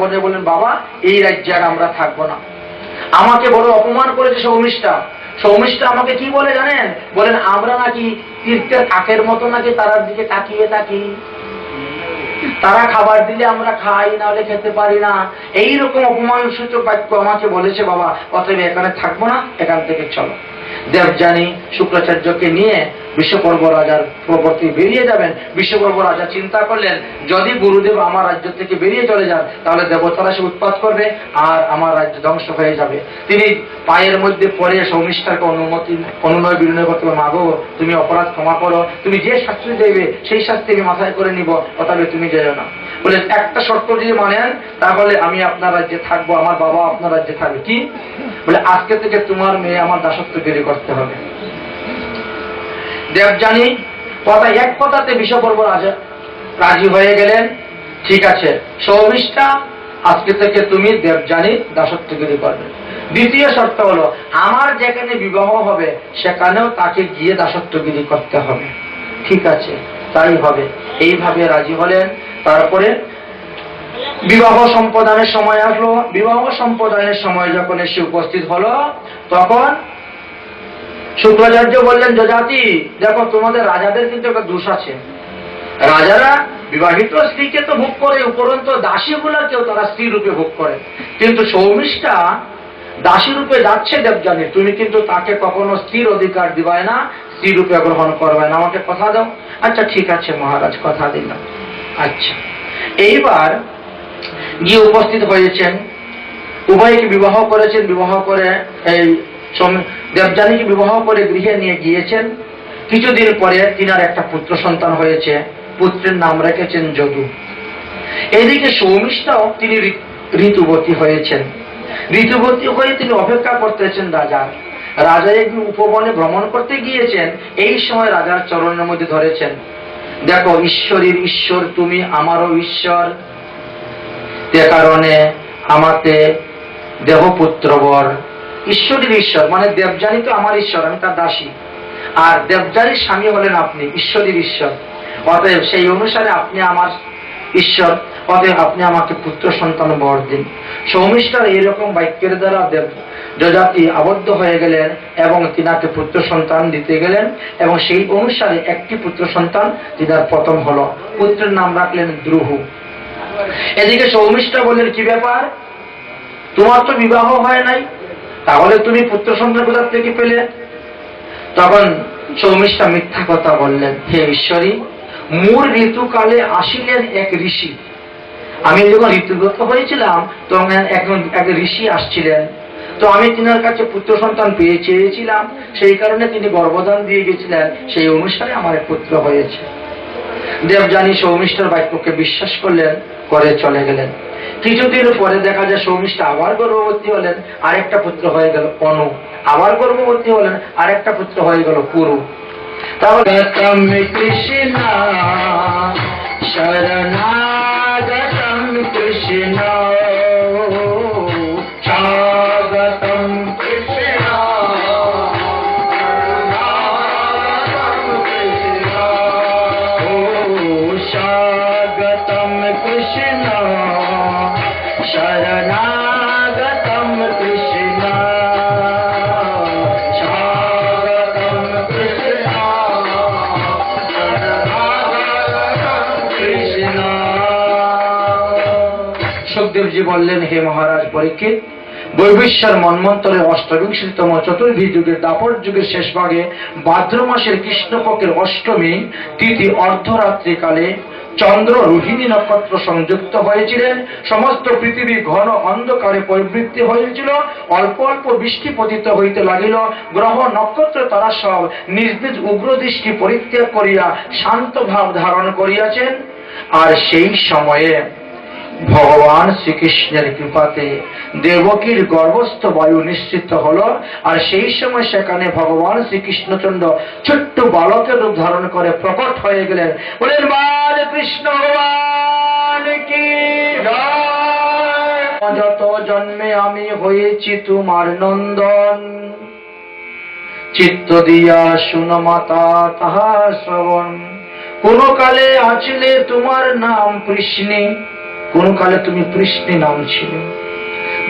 S1: বললেন বাবা এই রাজ্যে আর আমরা থাকবো না, আমাকে বড় অপমান করেছে সৌমিষ্ঠা আমাকে কি বলে জানেন, বলেন আমরা নাকি তীর্থের কাকের মতো নাকি তারার দিকে তাকিয়ে থাকি, তারা খাবার দিলে আমরা খাই, না হলে খেতে পারি না, এইরকম অপমানসূচক বাক্য আমাকে বলেছে বাবা, অতএব এখানে থাকবো না, এখান থেকে চলো। দেবযানী শুক্রাচার্যকে নিয়ে বিশ্বপর্ব রাজার প্রবর্তী বেরিয়ে যাবেন। বিশ্বপর্ব রাজা চিন্তা করলেন যদি গুরুদেব আমার রাজ্য থেকে বেরিয়ে চলে যান তাহলে দেবতারা সে উৎপাত করবে আর আমার রাজ্য ধ্বংস হয়ে যাবে। তিনি পায়ের মধ্যে পড়ে সৌমিষ্ঠাকে অনুনয় বিনয় করতে, মাগো তুমি অপরাধ ক্ষমা করো, তুমি যে শাস্তি দেবে সেই শাস্তি আমি মাথায় করে নিব, তবে তুমি যেও না। বলে একটা শর্ত যদি মানেন তাহলে আমি আপনার রাজ্যে থাকবো, আমার বাবা আপনার রাজ্যে থাকবে। কি? বলে আজকে থেকে তোমার মেয়ে আমার দাসত্ব তৈরি করতে হবে। দেবযানী এক কথাতে বিশ্বপর্ব রাজা রাজি হয়ে গেলেন। ঠিক আছে, সৌমিষ্ঠা আজকে থেকে তুমি দেবযানীর দাসত্বগিরি করবে। দ্বিতীয় শর্ত হলো আমার যেখানে বিবাহ হবে সেখানেও তাকে গিয়ে দাসত্বগিরি করতে হবে। ঠিক আছে, তাই হবে। এইভাবে রাজি হলেন। তারপরে বিবাহ সম্পাদনের সময় আসলো। বিবাহ সম্পাদনের সময় যখন এসে উপস্থিত হলো, তখন শুক্রাচার্য বললেন, যজাতি দেখো, তোমাদের রাজাদের কিন্তু একটা দোষ আছে। রাজারা বিবাহিত স্ত্রীকে তো ভোগ করে, উপরন্ত দাসীগুলাকেও তারা স্ত্রী রূপে ভোগ করে। কিন্তু সৌমিষ্ঠা দাসী রূপে যাচ্ছে দেবযানী, তুমি কিন্তু তাকে কখনো স্ত্রীর অধিকার দিবাই না, স্ত্রী রূপে গ্রহণ করবে না। আমাকে কথা দাও। আচ্ছা ঠিক আছে মহারাজ, কথা দিলাম। আচ্ছা, এইবার গিয়ে উপস্থিত হয়েছেন, উভয়কে বিবাহ করেছেন। বিবাহ করে এই দেবযানীকে বিবাহ করে গৃহে নিয়ে গিয়েছেন। কিছুদিন পরে তিনার একটা পুত্র সন্তান হয়েছে। পুত্রের নাম রেখেছেন যদু। এদিকে সৌমিষ্ঠাও তিনি ঋতুবতী হয়েছেন। ঋতুবতী হয়ে তিনি অপেক্ষা করতেছেন রাজার। রাজা একদিন উপবনে ভ্রমণ করতে গিয়েছেন। এই সময় রাজার চরণের মধ্যে ধরেছেন, দেখো ঈশ্বরের ঈশ্বর তুমি, আমারও ঈশ্বর, তে কারণে আমাতে দেহপুত্রবর। ঈশ্বরের ঈশ্বর মানে দেবযানী তো আমার ঈশ্বর, আমি তার দাসী। আর দেবযানীর স্বামী হলেন আপনি, ঈশ্বরের ঈশ্বর। অতএব সেই অনুসারে আপনি আমার ঈশ্বর, অতএব আপনি আমাকে পুত্র সন্তান বর দিন। সৌমিষ্ঠার এইরকম বাক্যের দ্বারা যজাতি আবদ্ধ হয়ে গেলেন এবং তিনাকে পুত্র সন্তান দিতে গেলেন, এবং সেই অনুসারে একটি পুত্র সন্তান তিনার প্রথম হলো। পুত্রের নাম রাখলেন দ্রুহু। এদিকে সৌমিষ্ঠা বললেন, কি ব্যাপার, তোমার তো বিবাহ হয় নাই, তাহলে তুমি পুত্র সন্তান কোথা থেকে পেলে? তখন সৌমিষ্ঠা মিথ্যা কথা বললেন, হে ঈশ্বরী, মূর ঋতুকালে আসিলেন এক ঋষি। আমি যখন ঋতুগত হয়েছিলাম তখন এক ঋষি আসছিলেন। তো আমি তিনার কাছে পুত্র সন্তান পেয়ে চেয়েছিলাম, সেই কারণে তিনি গর্ভদান দিয়ে গেছিলেন, সেই অনুসারে আমার এক পুত্র হয়েছে। দেবযানী সৌমিষ্ঠার বাক্যকে বিশ্বাস করলেন, করে চলে গেলেন। কিছুদিন পরে দেখা যায় সৌমিষ্ঠা আবার গর্ভবতী হলেন, আরেকটা পুত্র হয়ে গেল অনু। আবার গর্ভবতী হলেন, আরেকটা পুত্র হয়ে গেল কুরু। তাহলে কৃষ্ণ শরণাগতম কৃষ্ণ স্বাগতম কৃষ্ণ স্বাগতম কৃষ্ণ শরণাগতম কৃষ্ণ স্বাগতম কৃষ্ণ কৃষ্ণ। সুখদেবজি বললেন, হে মহারাজ পরীক্ষিত, বৈবস্বর মন্বন্তরের অষ্টবিংশতম চতুর্ভী যুগের দাপর যুগের শেষ ভাগে ভাদ্র মাসের কৃষ্ণপক্ষের অষ্টমী তিথি অর্ধরাত্রিকালে চন্দ্র রোহিণী নক্ষত্র সংযুক্ত হয়েছিলেন। সমস্ত পৃথিবী ঘন অন্ধকারে পরিবৃত্তি হয়েছিল। অল্প অল্প বৃষ্টি পতিত হইতে লাগিল। গ্রহ নক্ষত্র তারা সব নিজ নিজ উগ্র দৃষ্টি পরিত্যাগ করিয়া শান্ত ভাব ধারণ করিয়াছেন। আর সেই সময়ে ভগবান শ্রীকৃষ্ণের কৃপাতে দেবকীর গর্ভস্থ বায়ু নিশ্চিত হলো। আর সেই সময় সেখানে ভগবান শ্রীকৃষ্ণচন্দ্র ছোট্ট বালকের রূপ ধারণ করে প্রকট হয়ে গেলেন। বলেন বাল কৃষ্ণ ভগবান কি জয়। যত জন্মে আমি হয়েছি তোমার নন্দন, চিত্ত দিয়া শুন মাতা তাহা শ্রবণ। কোন কালে আছিলে তোমার নাম কৃষ্ণী, কোন কালে তুমি কৃষ্ণী নাম ছিল।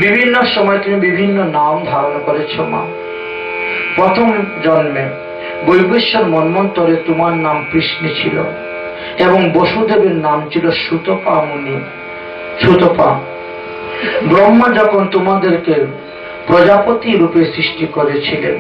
S1: বিভিন্ন সময় তুমি বিভিন্ন নাম ধারণ করেছ মা। প্রথম জন্মে বৈবস্বর মন্বন্তরে তোমার নাম কৃষ্ণী ছিল এবং বসুদেবের নাম ছিল সুতপা মুনি। সুতপা, ব্রহ্মা যখন তোমাদেরকে প্রজাপতি রূপে সৃষ্টি করেছিলেন,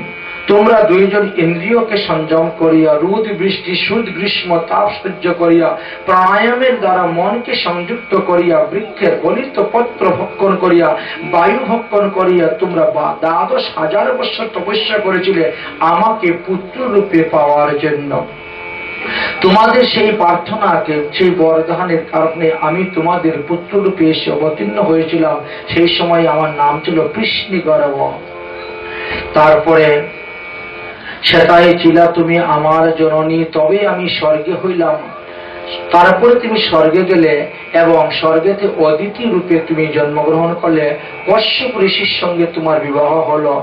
S1: তোমরা দুইজন ইন্দ্রিয়কে সংযম করিয়া রোদ বৃষ্টি শীত গ্রীষ্ম তাপ সহ্য করিয়া প্রাণায়ামের দ্বারা মনকে সংযুক্ত করিয়া বৃক্ষের গলিত পত্র ভক্ষণ করিয়া বায়ু ভক্ষণ করিয়া তোমরা 12,000 বছর তপস্যা করেছিলে আমাকে পুত্র রূপে পাওয়ার জন্য। তোমাদের সেই প্রার্থনাকে, সেই বরদানের কারণে আমি তোমাদের পুত্র রূপে এসে অবতীর্ণ হয়েছিলাম। সেই সময় আমার নাম ছিল কৃষ্ণগর্ভ। তারপরে সেটাই ছিলা তুমি আমার জননী, তবে আমি স্বর্গে হইলাম তারপরে তুমি স্বর্গে গেলে এবং স্বর্গেতে অদিতি রূপে তুমি জন্মগ্রহণ করলে, কশ্যপ ঋষির সঙ্গে তোমার বিবাহ হলো।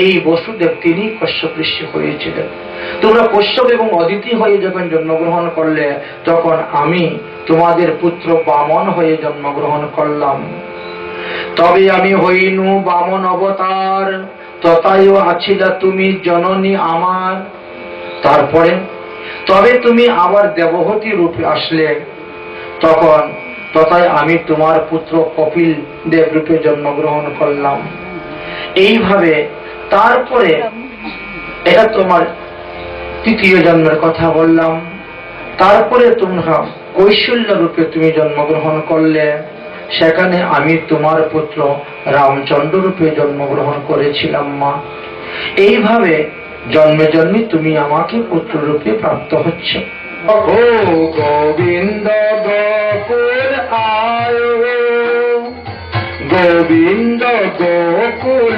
S1: এই বসুদেব তিনি কশ্যপ ঋষি হয়েছিলেন। তোমরা কশ্যপ এবং অদিতি হয়ে যখন জন্মগ্রহণ করলে, তখন আমি তোমাদের পুত্র বামন হয়ে জন্মগ্রহণ করলাম। তবে আমি হইনু বামন অবতার, তথায়ও আছিলা তুমি জননী আমার। তারপরে তবে তুমি আবার দেবহতী রূপে আসলে, তখন তথায় আমি তোমার পুত্র কপিল দেব রূপে জন্মগ্রহণ করলাম। এইভাবে তারপরে এটা তোমার তৃতীয় জন্মের কথা বললাম। তারপরে তোমরা কৌশল্য রূপে তুমি জন্মগ্রহণ করলে, সেখানে আমি তোমার পুত্র রামচন্দ্র রূপে জন্মগ্রহণ করেছিলাম মা। এইভাবে জন্মে জন্মে তুমি আমাকে পুত্র রূপে প্রাপ্ত হচ্ছ। ও গোবিন্দ গোকুল আয়ো, গোবিন্দ গোকুল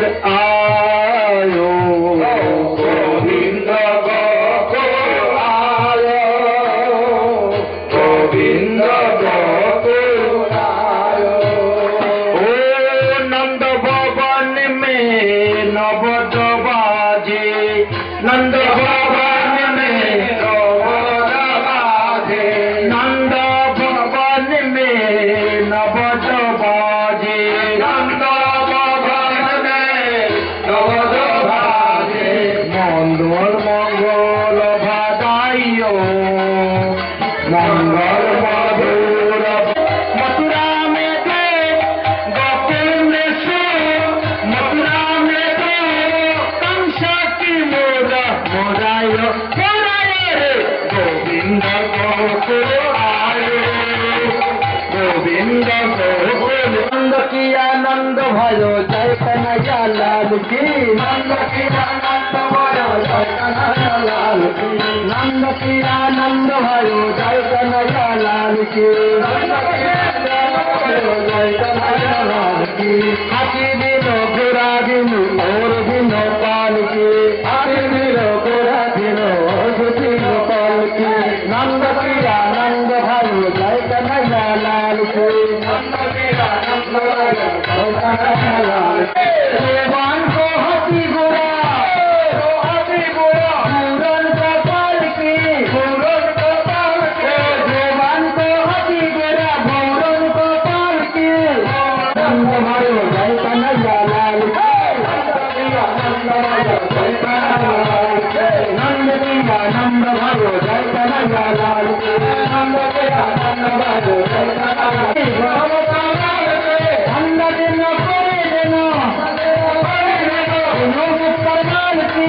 S1: আয়ো, গোবিন্দ গোকুল আয়ো, গোবিন্দ গোকুল আয়ো। ও নন্দ ভবন মে নবদ বাজে, নন্দ ভবন মে নবদ বাজে, নন্দ ভবন মে নবদ বাজে, নন্দ ভবন মে নবদ বাজে। মঙ্গল মঙ্গল ভাদাইও, মঙ্গল মধুর মথুরা মে দে, গোকুল মে সো, মথুরা মে দে कंस की मोरा मोरायो मोरायो रे। गोविंद गोकुल आयो, गोविंद गोकुल। नंद की आनंद भयो जय कन्हैया लाल की, नंद की आनंद भयो जय कन्हैया लाल की, नंद की आनंद भयो जय कन्हैया लाल की, नंद की आनंद भयो जय कन्हैया लाल की। हाथी दिनो घोड़ा दिनो और दिनो पाल की, हाथी दिनो घोड़ा दिनो और दिनो पाल की। नंद की आनंद भयो जय कन्हैया लाल की, नंद की आनंद भयो जय कन्हैया लाल की। देवान को हाथी घोड़ा, हाथी घोड़ा पूरन गोपाल की, पूरन गोपाल की। देवान को हाथी घोड़ा पूरन गोपाल की। नंद भयो जय कन्हैया लाल की, नंद की आनंद भयो जय कन्हैया लाल की, नंद की आनंद भयो जय कन्हैया लाल की। नंद दिन करे दिन परमाल की,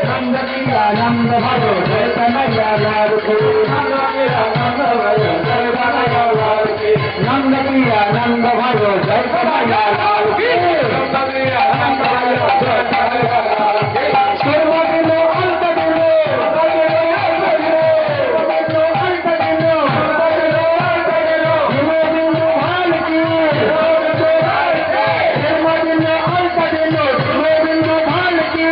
S1: नंद की आनंद भयो जय कन्हैया लाल की, नंद की आनंद भयो जय कन्हैया लाल की, नंद की आनंद भयो जय कन्हैया लाल की, नंद की आनंद भयो जय कन्हैया लाल की। सर्व दिनो अंत दिनो, अंत दिनो, दिनो बिंदु भाल की, सर्व दिनो अंत दिनो, दिनो बिंदु भाल की,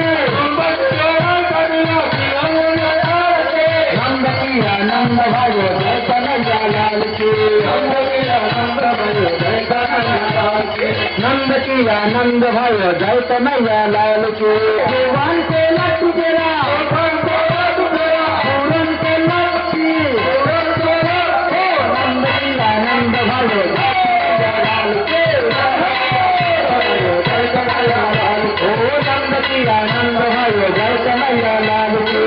S1: नंद की आनंद भयो जय कन्हैया लाल की, नंद की आनंद भयो जय कन्हैया लाल की, नंद की आनंद भयो जय कन्हैया लाल की। देवान के लट्टू तेरा, पूरन के लट्टू की, नंद की आनंद भयो जय कन्हैया लाल की, जय कन्हैया लाल की। ओ नंद की आनंद भयो जय कन्हैया लाल की,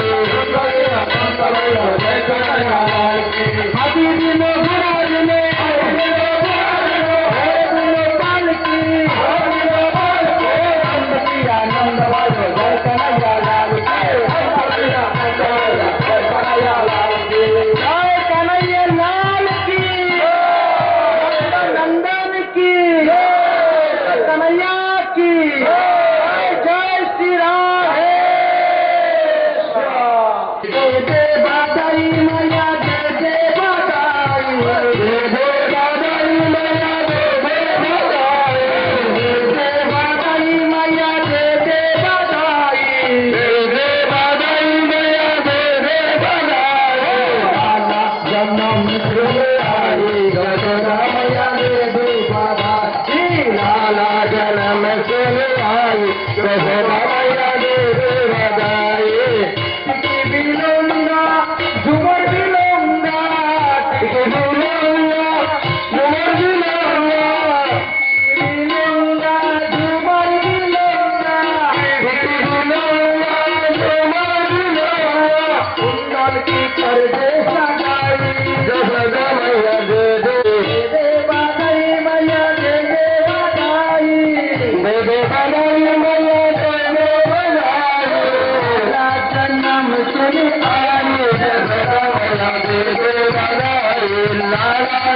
S1: जय कन्हैया लाल की। हाथी दिनो घोड़ा दिनो, पाल की, नंद की आनंद भयो जय कन्हैया लाल की,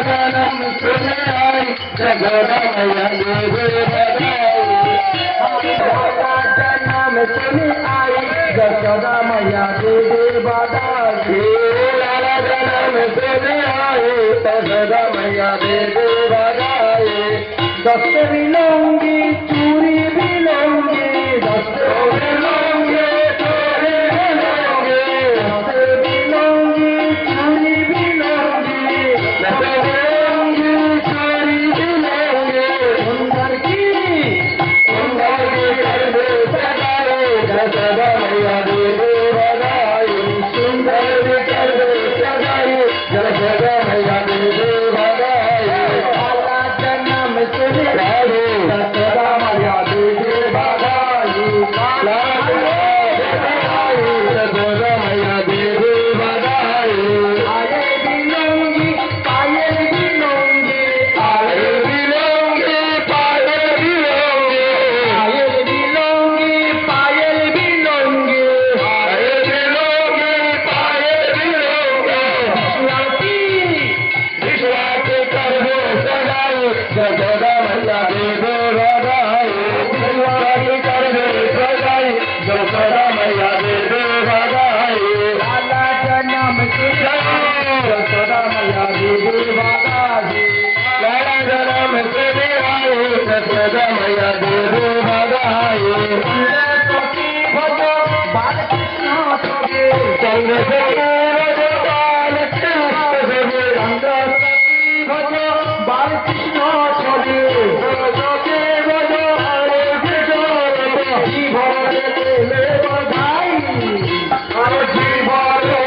S2: जन्म सुने आई जगदा मैया दे बधाई जन्म सुने आई जगदा मैया दे बधाई लाला जन्म सुने आई जगदा मैया दे बधाई दस्त मिलूंगी चूरी मिलूंगी दस्त मिलूंगी चूरी मिलूंगी दस्त मिलूंगी चूरी मिलूंगी दस्त मिलूंगी चूरी मिलूंगी सुंदर की कर दे सगाई जगदा मैया दे बधाई सुंदर की कर दे सगाई जगदा मैया दे बधाई लाला जन्म सुने आई जगदा मैया दे बधाई लाला जगदा मैया दे बधाई आये बिलोंगी पायल बिलोंगी आये बिलोंगी पायल बिलोंगी आये बिलोंगी पायल बिलोंगी आये बिलोंगी पायल बिलोंगी विश्वासी विश्वासी कर दो सगाई जगदा मैया दे बधाई विश्वासी कर दो सगाई जगदा मैया दे बधाई लाला जन्म सुने जगदा मैया दे बधाई लाला जन्म सुने आई जगदा मैया दे बधाई सरस्वती भजो बालकृष्ण सगे चंद्रशेखर भजो बालकृष्ण सगे सरस्वती भजो बालकृष्ण सगे सरस्वती भजो बालकृष्ण सगे जीवन ले बधाई अरे जीवन ले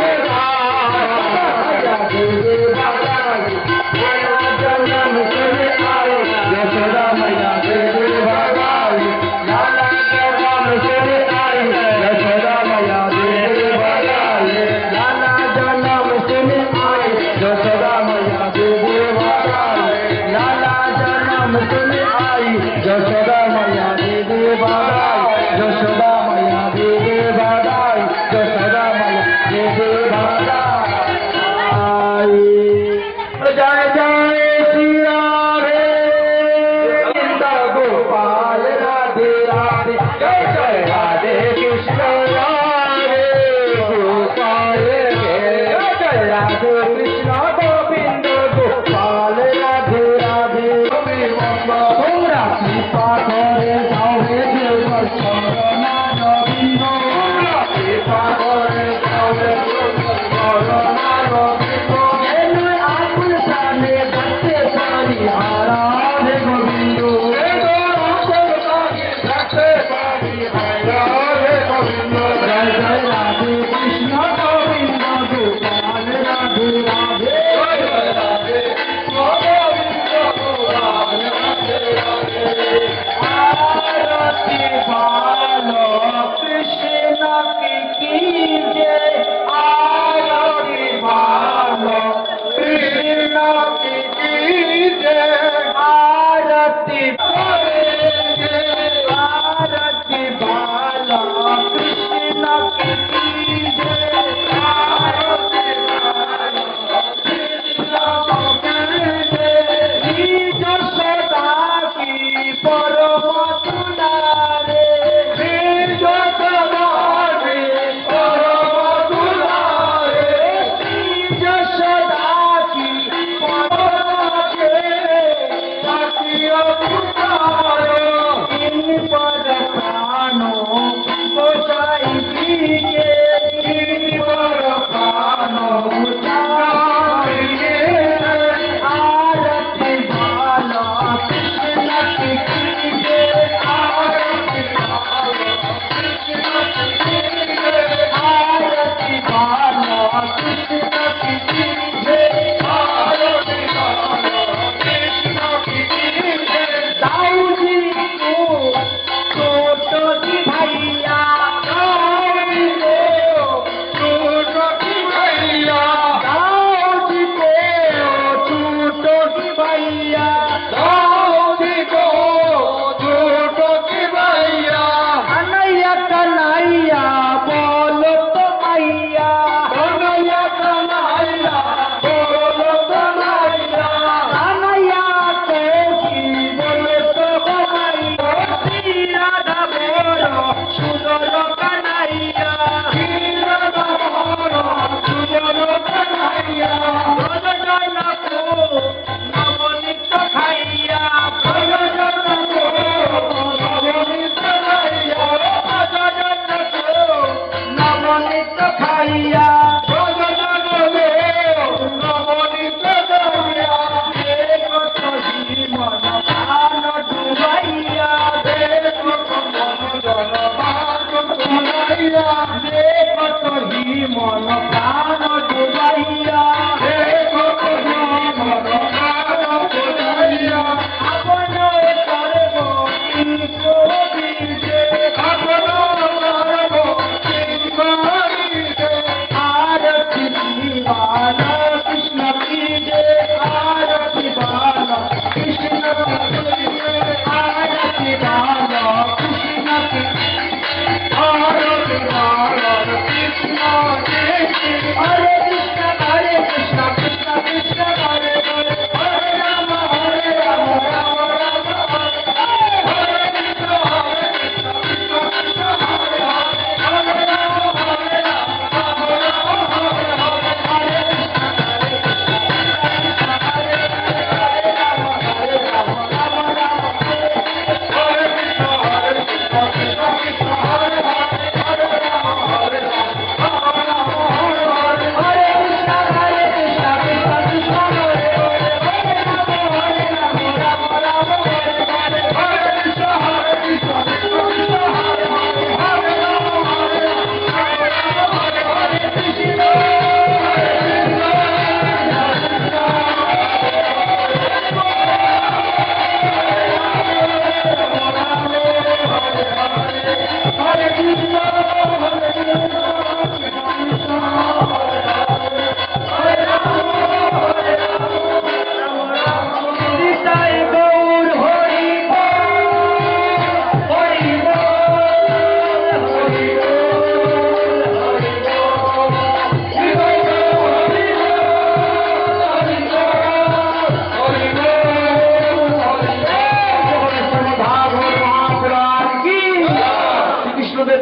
S2: बधाई लाला जन्म सुने आई जगदा मैया दे बधाई लाला जन्म सुने आई जगदा मैया दे बधाई लाला जन्म सुने आई जगदा मैया दे बधाई लाला जन्म सुने आई जगदा मैया दे बधाई जगदा मैया दे बधाई जगदा मैया दे बधाई जय जय श्री राधे गोविंद गोपाल राधे राधे जय जय राधे कृष्ण राधे गोपाल जय जय राधे कृष्ण गोविंद गोपाल राधे राधे তোমরা কৃপা করে যাও হে দেব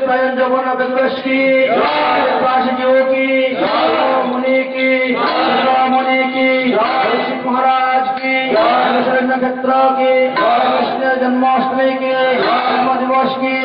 S1: स्वयं जमुना विद्वेश की, काशी जीवों की, मुनि की, मुनि की, ऋषि महाराज की, नक्षत्र की, कृष्ण जन्माष्टमी की, जन्म दिवस की,